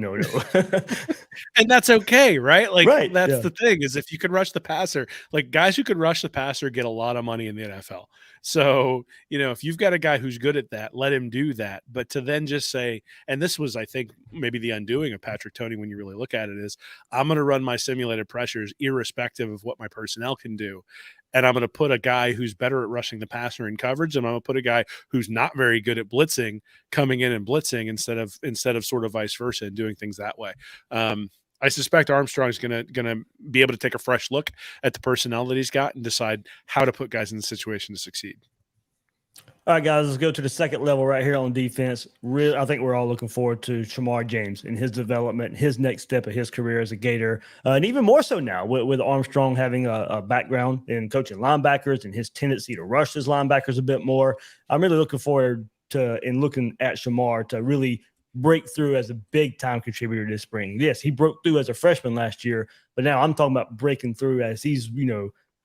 and that's okay, right? Like Right, that's yeah. the thing is if you can rush the passer, like guys who can rush the passer get a lot of money in the NFL. So, if you've got a guy who's good at that, let him do that. But to then just say, and this was, I think, maybe the undoing of Patrick Toney when you really look at it is, I'm going to run my simulated pressures irrespective of what my personnel can do. And I'm going to put a guy who's better at rushing the passer in coverage, and I'm going to put a guy who's not very good at blitzing coming in and blitzing instead of sort of vice versa and doing things that way. I suspect Armstrong's gonna be able to take a fresh look at the personnel that he's got and decide how to put guys in the situation to succeed. All right, guys, let's go to the second level right here on defense. I think we're all looking forward to Shamar James and his development, his next step of his career as a Gator, and even more so now with Armstrong having a background in coaching linebackers and his tendency to rush his linebackers a bit more. I'm really looking forward to, in looking at Shamar, to really break through as a big-time contributor this spring. Yes, he broke through as a freshman last year, but now I'm talking about breaking through as he's,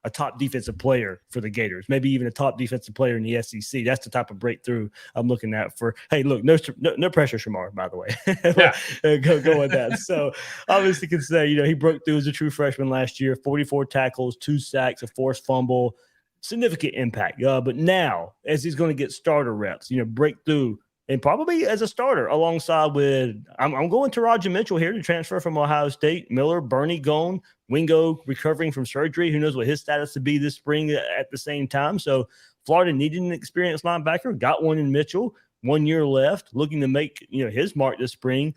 a top defensive player for the Gators, maybe even a top defensive player in the SEC. That's the type of breakthrough I'm looking at for, hey, look, no pressure, Shamar, by the way. Yeah. go with that. So obviously can say, he broke through as a true freshman last year, 44 tackles, 2 sacks, a forced fumble, significant impact. But now, as he's going to get starter reps, break through, and probably as a starter alongside with, I'm going to Roger Mitchell here to transfer from Ohio State, Miller, Bernie gone, Wingo recovering from surgery. Who knows what his status would be this spring at the same time. So Florida needed an experienced linebacker, got one in Mitchell, 1 year left, looking to make, his mark this spring.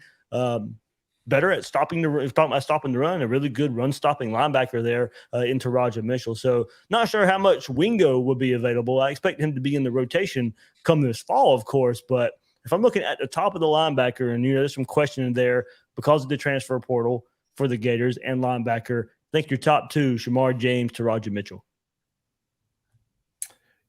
Better at stopping the run, a really good run stopping linebacker there into Roger Mitchell. So not sure how much Wingo will be available. I expect him to be in the rotation come this fall, of course. But if I'm looking at the top of the linebacker, and there's some questioning there because of the transfer portal for the Gators and linebacker, I think your top two, Shamar James to Roger Mitchell.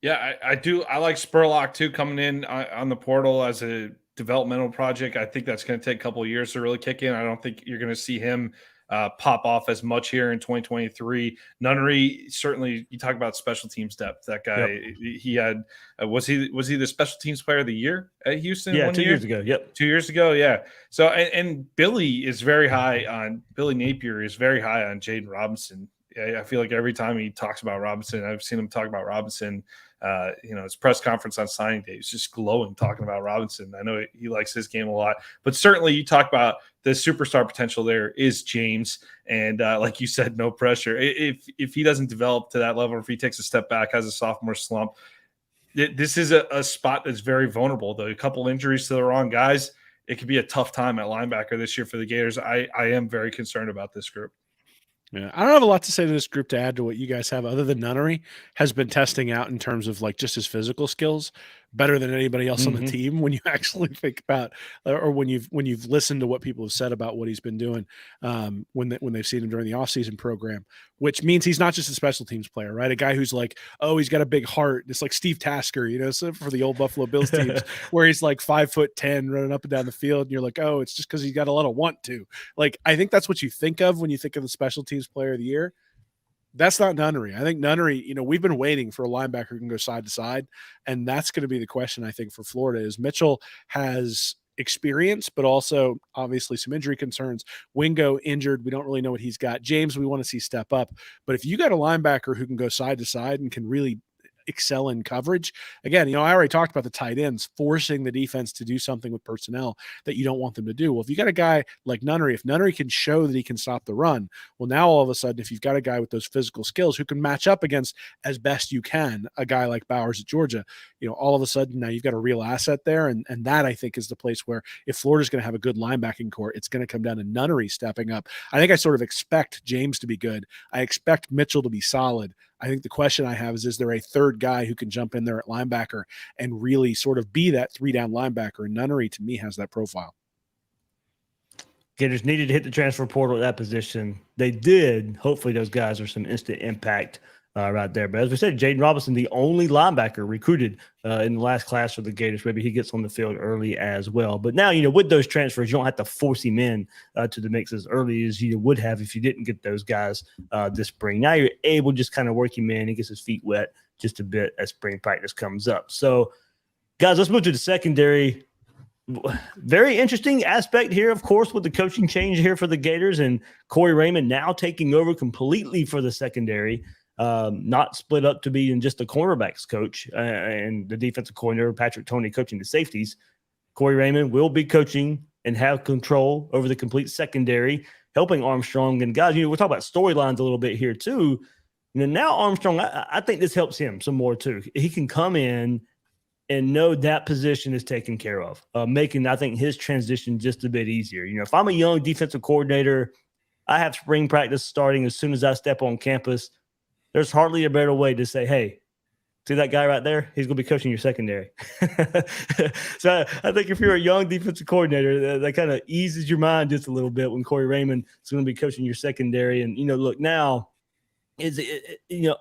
Yeah, I do. I like Spurlock too, coming in on the portal as a developmental project. I think that's going to take a couple of years to really kick in. I don't think you're going to see him pop off as much here in 2023. Nunnery, certainly, you talk about special teams depth. That guy, yep. He had was he the special teams player of the year at Houston? Yeah, 2 years ago. Yep, 2 years ago. Yeah. So and Billy is very high on Billy Napier is very high on Jaden Robinson. I feel like every time he talks about Robinson, I've seen him talk about Robinson. His press conference on signing day, he's just glowing talking about Robinson. I know he likes his game a lot, but certainly you talk about the superstar potential there is James. And like you said, no pressure. If he doesn't develop to that level, if he takes a step back, has a sophomore slump, this is a spot that's very vulnerable. Though a couple injuries to the wrong guys, it could be a tough time at linebacker this year for the Gators. I am very concerned about this group. Yeah, I don't have a lot to say to this group to add to what you guys have, other than Nunnery has been testing out in terms of like just his physical skills better than anybody else on the team. When you actually think about, or when you've listened to what people have said about what he's been doing, when they've seen him during the offseason program, which means he's not just a special teams player, right? A guy who's like, oh, he's got a big heart. It's like Steve Tasker, so for the old Buffalo Bills teams, where he's like 5'10" running up and down the field, and you're like, oh, it's just because he's got a lot of want to. Like, I think that's what you think of when you think of the special teams player of the year. That's not Nunnery. I think Nunnery, we've been waiting for a linebacker who can go side to side, and that's going to be the question, I think, for Florida is Mitchell has experience, but also obviously some injury concerns. Wingo injured. We don't really know what he's got. James, we want to see step up. But if you got a linebacker who can go side to side and can really excel in coverage. Again, I already talked about the tight ends forcing the defense to do something with personnel that you don't want them to do. Well, if you got a guy like Nunnery, if Nunnery can show that he can stop the run, well, now all of a sudden, if you've got a guy with those physical skills who can match up against as best you can a guy like Bowers at Georgia, all of a sudden now you've got a real asset there. And that I think is the place where if Florida's going to have a good linebacking core, it's going to come down to Nunnery stepping up. I think I sort of expect James to be good. I expect Mitchell to be solid. I think the question I have is there a third guy who can jump in there at linebacker and really sort of be that 3-down linebacker? And Nunnery, to me, has that profile. Gators needed to hit the transfer portal at that position. They did. Hopefully those guys are some instant impact right there. But as we said, Jaden Robinson, the only linebacker recruited in the last class for the Gators. Maybe he gets on the field early as well. But now, with those transfers, you don't have to force him in to the mix as early as you would have if you didn't get those guys this spring. Now you're able to just kind of work him in. He gets his feet wet just a bit as spring practice comes up. So, guys, let's move to the secondary. Very interesting aspect here, of course, with the coaching change here for the Gators and Corey Raymond now taking over completely for the secondary, not split up to be in just the cornerbacks coach and the defensive coordinator, Patrick Toney, coaching the safeties. Corey Raymond will be coaching and have control over the complete secondary, helping Armstrong. And guys, we'll talk about storylines a little bit here too. Now Armstrong, I think this helps him some more too. He can come in and know that position is taken care of, making, I think, his transition just a bit easier. If I'm a young defensive coordinator, I have spring practice starting as soon as I step on campus. There's hardly a better way to say, hey, see that guy right there? He's going to be coaching your secondary. So I think if you're a young defensive coordinator, that kind of eases your mind just a little bit when Corey Raymond is going to be coaching your secondary. And, look, now –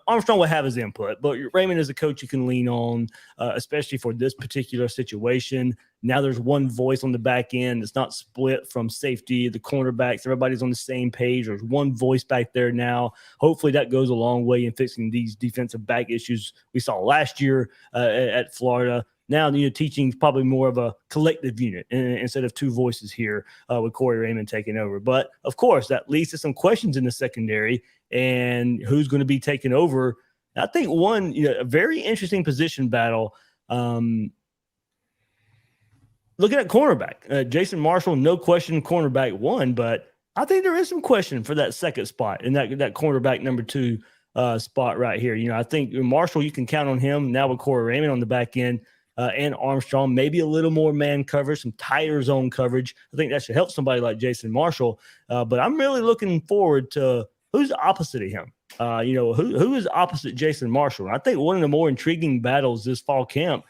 Armstrong will have his input, but Raymond is a coach you can lean on, especially for this particular situation. Now there's one voice on the back end. It's not split from safety, the cornerbacks. Everybody's on the same page. There's one voice back there now. Hopefully that goes a long way in fixing these defensive back issues we saw last year at Florida. Now, teaching is probably more of a collective unit instead of two voices here with Corey Raymond taking over. But, of course, that leads to some questions in the secondary and who's going to be taking over. I think one a very interesting position battle. Looking at cornerback, Jason Marshall, no question cornerback 1, but I think there is some question for that second spot and that cornerback number 2 spot right here. I think Marshall, you can count on him now with Corey Raymond on the back end. And Armstrong, maybe a little more man coverage, some tighter zone coverage. I think that should help somebody like Jason Marshall. But I'm really looking forward to who's opposite of him. Who is opposite Jason Marshall? And I think one of the more intriguing battles this fall camp,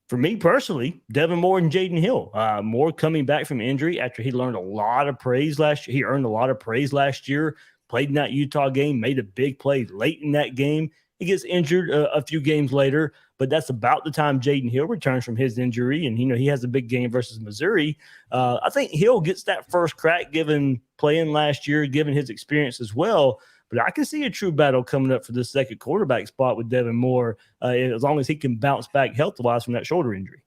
for me personally, Devin Moore and Jaden Hill. Moore coming back from injury after he earned a lot of praise last year. He earned a lot of praise last year, played in that Utah game, made a big play late in that game. He gets injured a few games later, but that's about the time Jaden Hill returns from his injury, and he has a big game versus Missouri. I think Hill gets that first crack given playing last year, given his experience as well. But I can see a true battle coming up for this second quarterback spot with Devin Moore, as long as he can bounce back health-wise from that shoulder injury.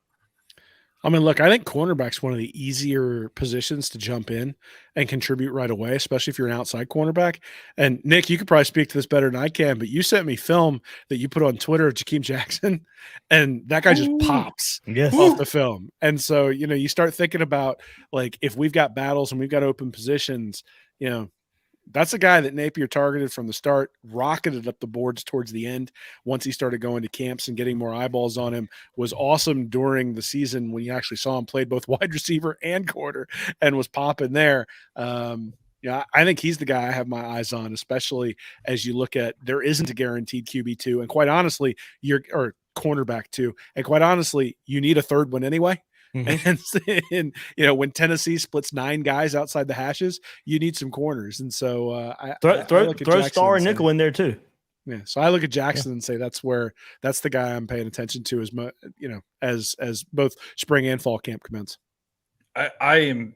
I mean, look, I think cornerback's one of the easier positions to jump in and contribute right away, especially if you're an outside cornerback. And Nick, you could probably speak to this better than I can, but you sent me film that you put on Twitter of Jakeem Jackson, and that guy just pops off the film. And so, you start thinking about, like, if we've got battles and we've got open positions, that's a guy that Napier targeted from the start, rocketed up the boards towards the end once he started going to camps and getting more eyeballs on him. Was awesome during the season when you actually saw him play both wide receiver and quarter and was popping there. I think he's the guy I have my eyes on, especially as you look at there isn't a guaranteed QB2. And quite honestly, or cornerback 2. And quite honestly, you need a third one anyway. Mm-hmm. And when Tennessee splits 9 guys outside the hashes, you need some corners. And so throw Star and nickel in there too. Yeah. So I look at Jackson and say that's the guy I'm paying attention to as both spring and fall camp commence. I am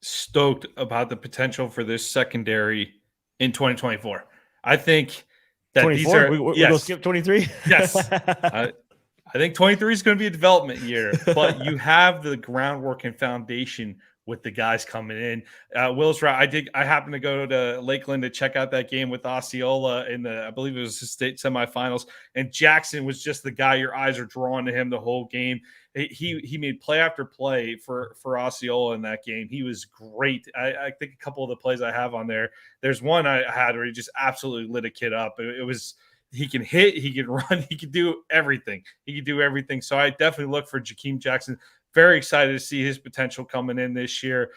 stoked about the potential for this secondary in 2024. I think that 24? These are we're going to skip 23. Yes. I think 23 is going to be a development year, but you have the groundwork and foundation with the guys coming in. Will's right. I happened to go to Lakeland to check out that game with Osceola in I believe it was the state semifinals, and Jackson was just the guy your eyes are drawn to him the whole game. He made play after play for Osceola in that game. He was great. I think a couple of the plays I have on there, there's one I had where he just absolutely lit a kid up. It was – he can hit, he can run, he can do everything. So I definitely look for Jakeem Jackson. Very excited to see his potential coming in this year.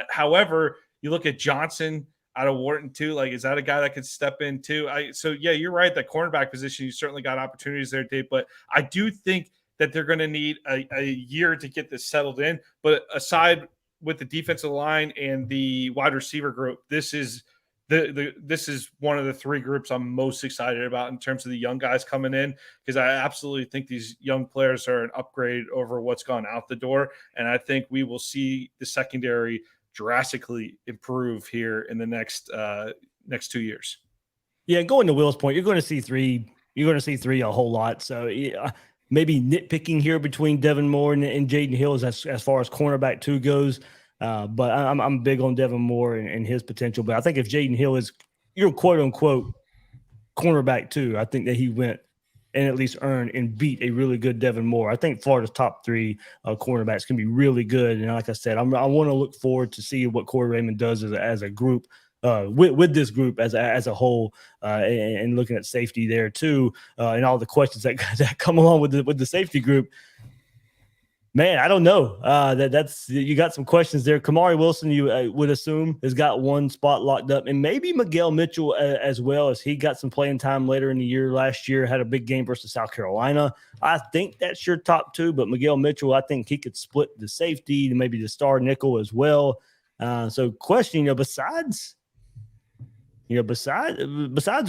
However, you look at Johnson out of Wharton too. Like, is that a guy that could step in too? So yeah, you're right. That cornerback position, you certainly got opportunities there, Dave. But I do think that they're going to need a year to get this settled in. But aside with the defensive line and the wide receiver group, this is this is one of the three groups I'm most excited about in terms of the young guys coming in, because I absolutely think these young players are an upgrade over what's gone out the door. And I think we will see the secondary drastically improve here in the next 2 years. Yeah, going to Will's point, you're going to see three. You're going to see three a whole lot. So yeah, maybe nitpicking here between Devin Moore and Jaden Hill as far as cornerback 2 goes. But I'm big on Devin Moore and his potential. But I think if Jaden Hill is your quote unquote cornerback 2, I think that he went and at least earned and beat a really good Devin Moore. I think Florida's top 3 cornerbacks can be really good. And like I said, I want to look forward to see what Corey Raymond does as a group. With this group as a whole, and looking at safety there too, and all the questions that come along with the safety group, man, I don't know. That's you got some questions there. Kamari Wilson, you would assume, has got one spot locked up, and maybe Miguel Mitchell as well, as he got some playing time later in the year. Last year had a big game versus South Carolina. I think that's your top 2, but Miguel Mitchell, I think he could split the safety, maybe the star nickel as well. So, question, besides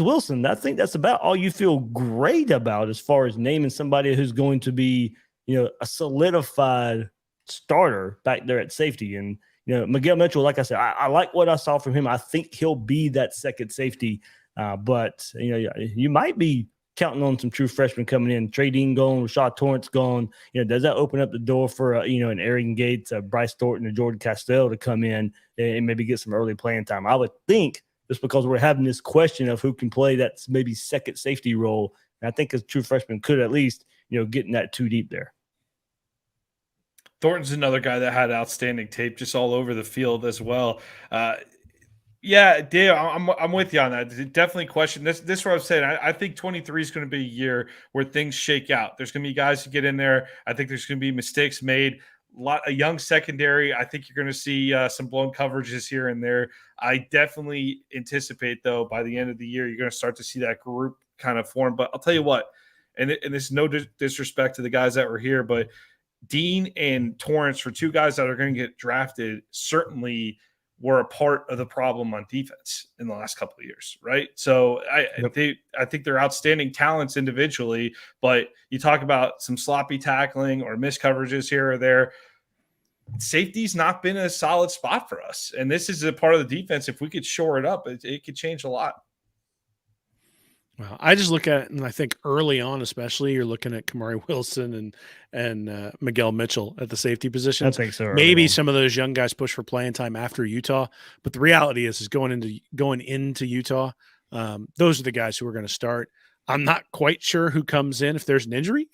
Wilson, I think that's about all you feel great about as far as naming somebody who's going to be, a solidified starter back there at safety. And, Miguel Mitchell, like I said, I like what I saw from him. I think he'll be that second safety. But, you might be counting on some true freshmen coming in. Trey Dean gone, Rashad Torrance gone. Does that open up the door for, an Aaron Gates, Bryce Thornton, or Jordan Castell to come in and maybe get some early playing time? I would think, just because we're having this question of who can play that maybe second safety role. And I think a true freshman could at least, get in that 2 deep there. Thornton's another guy that had outstanding tape just all over the field as well. Yeah, Dave, I'm with you on that. Definitely question. This is what I'm saying. I think 23 is going to be a year where things shake out. There's going to be guys who get in there. I think there's going to be mistakes made. A young secondary. I think you're going to see some blown coverages here and there. I definitely anticipate, though, by the end of the year, you're going to start to see that group kind of form. But I'll tell you what, and this is no disrespect to the guys that were here, but Dean and Torrance, for 2 guys that are going to get drafted, certainly were a part of the problem on defense in the last couple of years, right? So I think they're outstanding talents individually, but you talk about some sloppy tackling or missed coverages here or there. Safety's not been a solid spot for us, and this is a part of the defense. If we could shore it up, it could change a lot. Well, I just look at it, and I think early on, especially, you're looking at Kamari Wilson and Miguel Mitchell at the safety position. I think so. Maybe some of those young guys push for playing time after Utah, but the reality is going into Utah, those are the guys who are going to start. I'm not quite sure who comes in if there's an injury,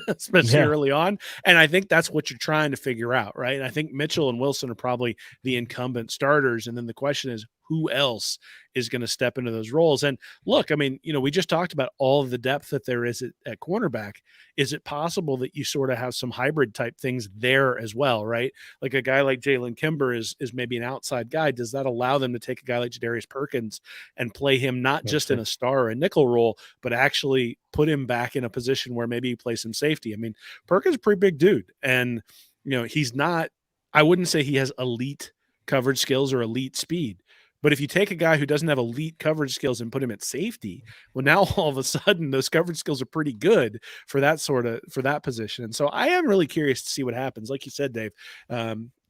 especially early on. And I think that's what you're trying to figure out, right? And I think Mitchell and Wilson are probably the incumbent starters. And then the question is, who else is going to step into those roles? And look, I mean, we just talked about all of the depth that there is at cornerback. Is it possible that you sort of have some hybrid type things there as well, right? Like a guy like Jalen Kimber is maybe an outside guy. Does that allow them to take a guy like Jadarius Perkins and play him not just in a star or a nickel role, but actually put him back in a position where maybe he plays some safety? I mean, Perkins is a pretty big dude, and he's not, I wouldn't say he has elite coverage skills or elite speed. But if you take a guy who doesn't have elite coverage skills and put him at safety, well, now all of a sudden those coverage skills are pretty good for that position. And so I am really curious to see what happens. Like you said, Dave,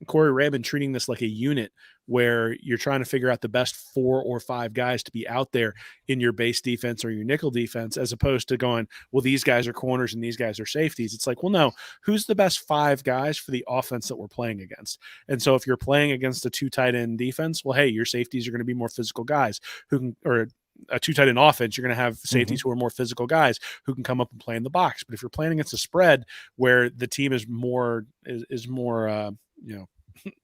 Corey Raymond treating this like a unit where you're trying to figure out the best 4 or 5 guys to be out there in your base defense or your nickel defense, as opposed to going, well, these guys are corners and these guys are safeties. It's like, well, no, who's the best 5 guys for the offense that we're playing against? And so if you're playing against a 2 tight end defense, well, hey, your safeties are going to be more physical guys who can, or a 2 tight end offense, you're going to have safeties who are more physical guys who can come up and play in the box. But if you're playing against a spread where the team is more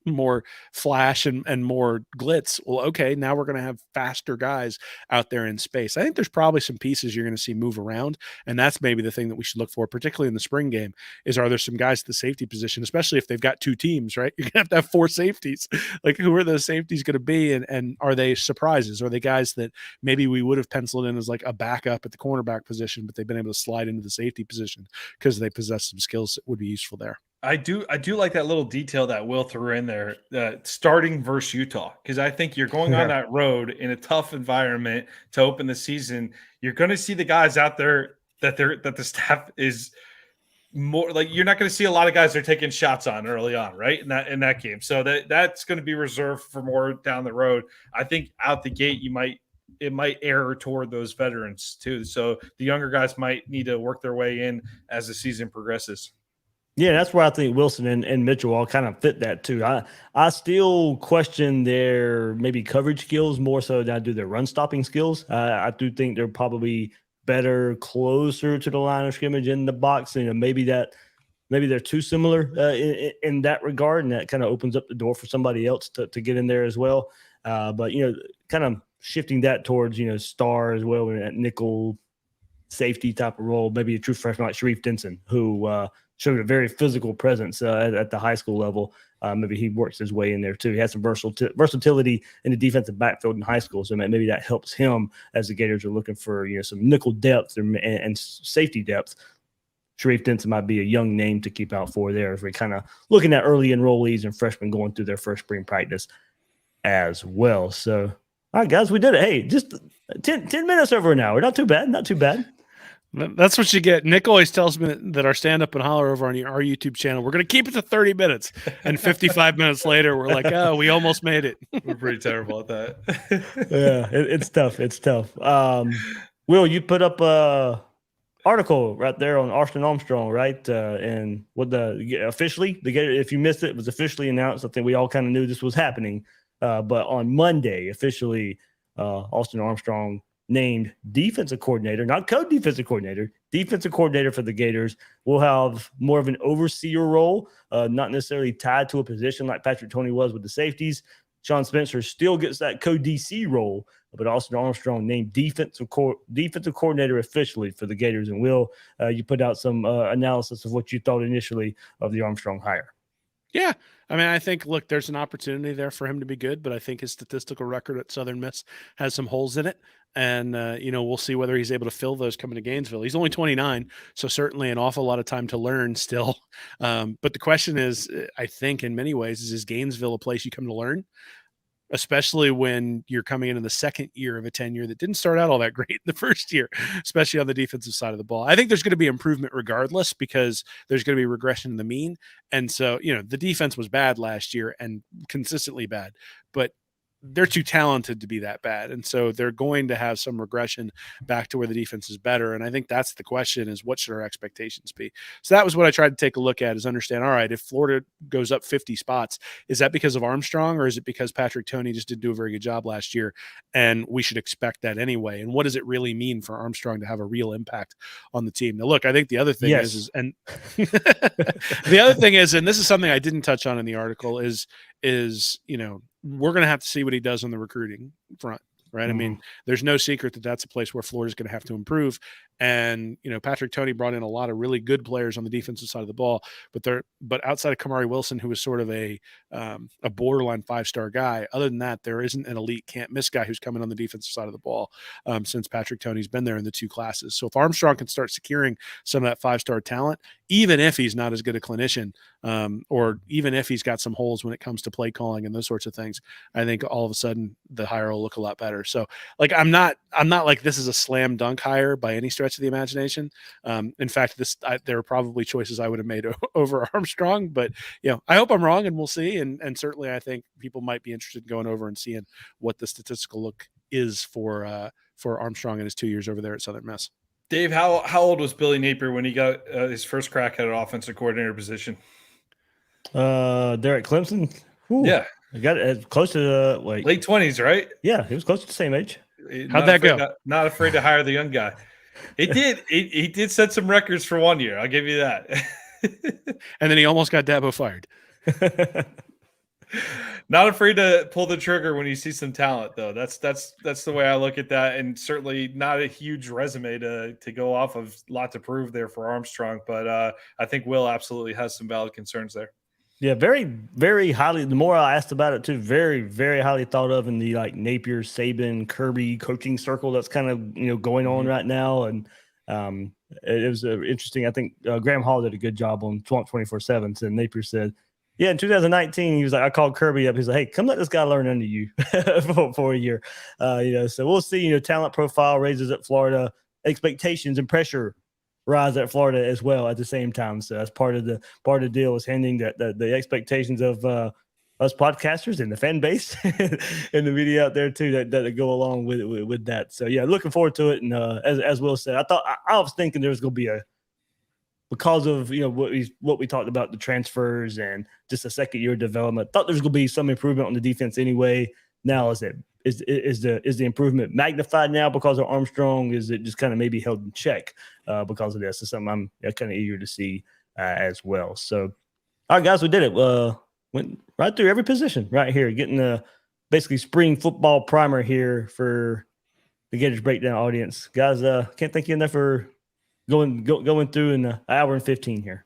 more flash and more glitz, well, okay, now we're going to have faster guys out there in space. I think there's probably some pieces you're going to see move around, and that's maybe the thing that we should look for, particularly in the spring game, is are there some guys at the safety position, especially if they've got 2 teams, right? You're going to have 4 safeties. Like, who are those safeties going to be, and are they surprises? Are they guys that maybe we would have penciled in as like a backup at the cornerback position, but they've been able to slide into the safety position because they possess some skills that would be useful there? I do like that little detail that Will threw in there, starting versus Utah, because I think you're going on that road in a tough environment to open the season. You're going to see the guys out there that the staff is more like, you're not going to see a lot of guys they're taking shots on early on, right? In that game. So that's going to be reserved for more down the road. I think out the gate, it might err toward those veterans too. So the younger guys might need to work their way in as the season progresses. Yeah, that's where I think Wilson and Mitchell all kind of fit that too. I still question their maybe coverage skills more so than I do their run stopping skills. I do think they're probably better closer to the line of scrimmage in the box. Maybe they're too similar in that regard, and that kind of opens up the door for somebody else to get in there as well. But kind of shifting that towards star as well in that nickel safety type of role. Maybe a true freshman like Sharif Denson, who showed a very physical presence at the high school level. Maybe he works his way in there too. He has some versatility in the defensive backfield in high school, so maybe that helps him as the Gators are looking for some nickel depth and safety depth. Sharif Denson might be a young name to keep out for there if we're kind of looking at early enrollees and freshmen going through their first spring practice as well. So, all right, guys, we did it. Hey, just 10 minutes over an hour. Not too bad. Not too bad. That's what you get. Nick always tells me that our stand-up and holler over on our YouTube channel, we're going to keep it to 30 minutes. And 55 minutes later, we're like, oh, we almost made it. We're pretty terrible at that. Yeah, it's tough. It's tough. Will, you put up a article right there on Armstrong, right? And what officially, the Gator, if you missed it, was officially announced. I think we all kind of knew this was happening. But on Monday, officially, Austin Armstrong named defensive coordinator, not co-defensive coordinator, defensive coordinator for the Gators. Will have more of an overseer role, not necessarily tied to a position like Patrick Toney was with the safeties. Sean Spencer still gets that co-DC role, but Austin Armstrong named defensive coordinator officially for the Gators. And Will, you put out some analysis of what you thought initially of the Armstrong hire. Yeah. I mean, I think, look, there's an opportunity there for him to be good, but I think his statistical record at Southern Miss has some holes in it. And, we'll see whether he's able to fill those coming to Gainesville. He's only 29, so certainly an awful lot of time to learn still. But the question is, I think in many ways, is Gainesville a place you come to learn? Especially when you're coming into the second year of a tenure that didn't start out all that great in the first year, especially on the defensive side of the ball. I think there's going to be improvement regardless because there's going to be regression in the mean. And so, the defense was bad last year and consistently bad, but they're too talented to be that bad. And so they're going to have some regression back to where the defense is better. And I think that's the question, is what should our expectations be? So that was what I tried to take a look at, is understand, all right, if Florida goes up 50 spots, is that because of Armstrong, or is it because Patrick Toney just didn't do a very good job last year? And we should expect that anyway. And what does it really mean for Armstrong to have a real impact on the team? Now, look, I think the other thing is and the other thing is, and this is something I didn't touch on in the article, is we're going to have to see what he does on the recruiting front, right? I mean, there's no secret that that's a place where Florida's going to have to improve. And, Patrick Toney brought in a lot of really good players on the defensive side of the ball, but outside of Kamari Wilson, who was sort of a borderline 5-star guy, other than that, there isn't an elite can't miss guy who's coming on the defensive side of the ball since Patrick Toney's been there in the two classes. So if Armstrong can start securing some of that 5-star talent, even if he's not as good a clinician, or even if he's got some holes when it comes to play calling and those sorts of things, I think all of a sudden the hire will look a lot better. So I'm not like this is a slam dunk hire by any stretch of the imagination. In fact, there are probably choices I would have made over Armstrong, but I hope I'm wrong, and we'll see. And certainly I think people might be interested in going over and seeing what the statistical look is for Armstrong in his 2 years over there at Southern Miss. Dave, how old was Billy Napier when he got his first crack at an offensive coordinator position? There at Clemson? Ooh, yeah. I got it close to late 20s, right? Yeah, he was close to the same age. How'd that go? Not afraid to hire the young guy. He did set some records for 1 year. I'll give you that. And then he almost got Dabo fired. Not afraid to pull the trigger when you see some talent, though. That's the way I look at that, and certainly not a huge resume to go off of. A lot to prove there for Armstrong, but I think Will absolutely has some valid concerns there. Yeah, very, very highly. The more I asked about it, too, very, very highly thought of in the Napier, Saban, Kirby coaching circle that's kind of going on right now, and It was interesting. I think Graham Hall did a good job on Swamp 24/7. And Napier said, yeah, in 2019, he was like, I called Kirby up. He's like, hey, come let this guy learn under you for a year. So we'll see, talent profile raises at Florida, expectations and pressure rise at Florida as well at the same time. So that's part of the deal is handing that the expectations of us podcasters and the fan base and the media out there too that go along with that. So yeah, looking forward to it. And as Will said, I was thinking there was going to be because of what we talked about, the transfers and just a second year development. Thought there's going to be some improvement on the defense anyway. Now is the improvement magnified now because of Armstrong? Is it just kind of maybe held in check because of this? It's something I'm kind of eager to see as well. So, all right, guys, we did it. Went right through every position right here, getting the basically spring football primer here for the Gators Breakdown audience. Guys, can't thank you enough for going through in an hour and 15 here.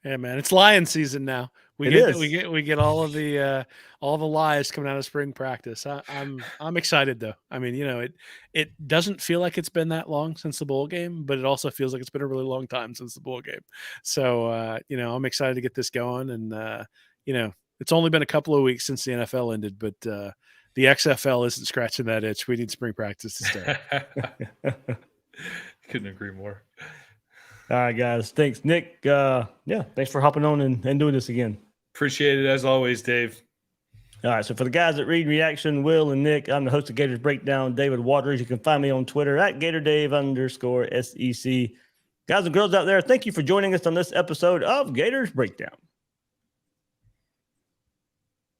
Yeah, man, it's lion season now. We get all of the lies coming out of spring practice. I'm excited though. I mean, it doesn't feel like it's been that long since the bowl game, but it also feels like it's been a really long time since the bowl game. So I'm excited to get this going. And it's only been a couple of weeks since the NFL ended, but the XFL isn't scratching that itch. We need spring practice to start. Couldn't agree more. All right, guys. Thanks, Nick. Thanks for hopping on and doing this again. Appreciate it as always, Dave. All right. So for the guys that read Reaction, Will and Nick, I'm the host of Gators Breakdown, David Waters. You can find me on Twitter at GatorDave_SEC. Guys and girls out there, thank you for joining us on this episode of Gators Breakdown.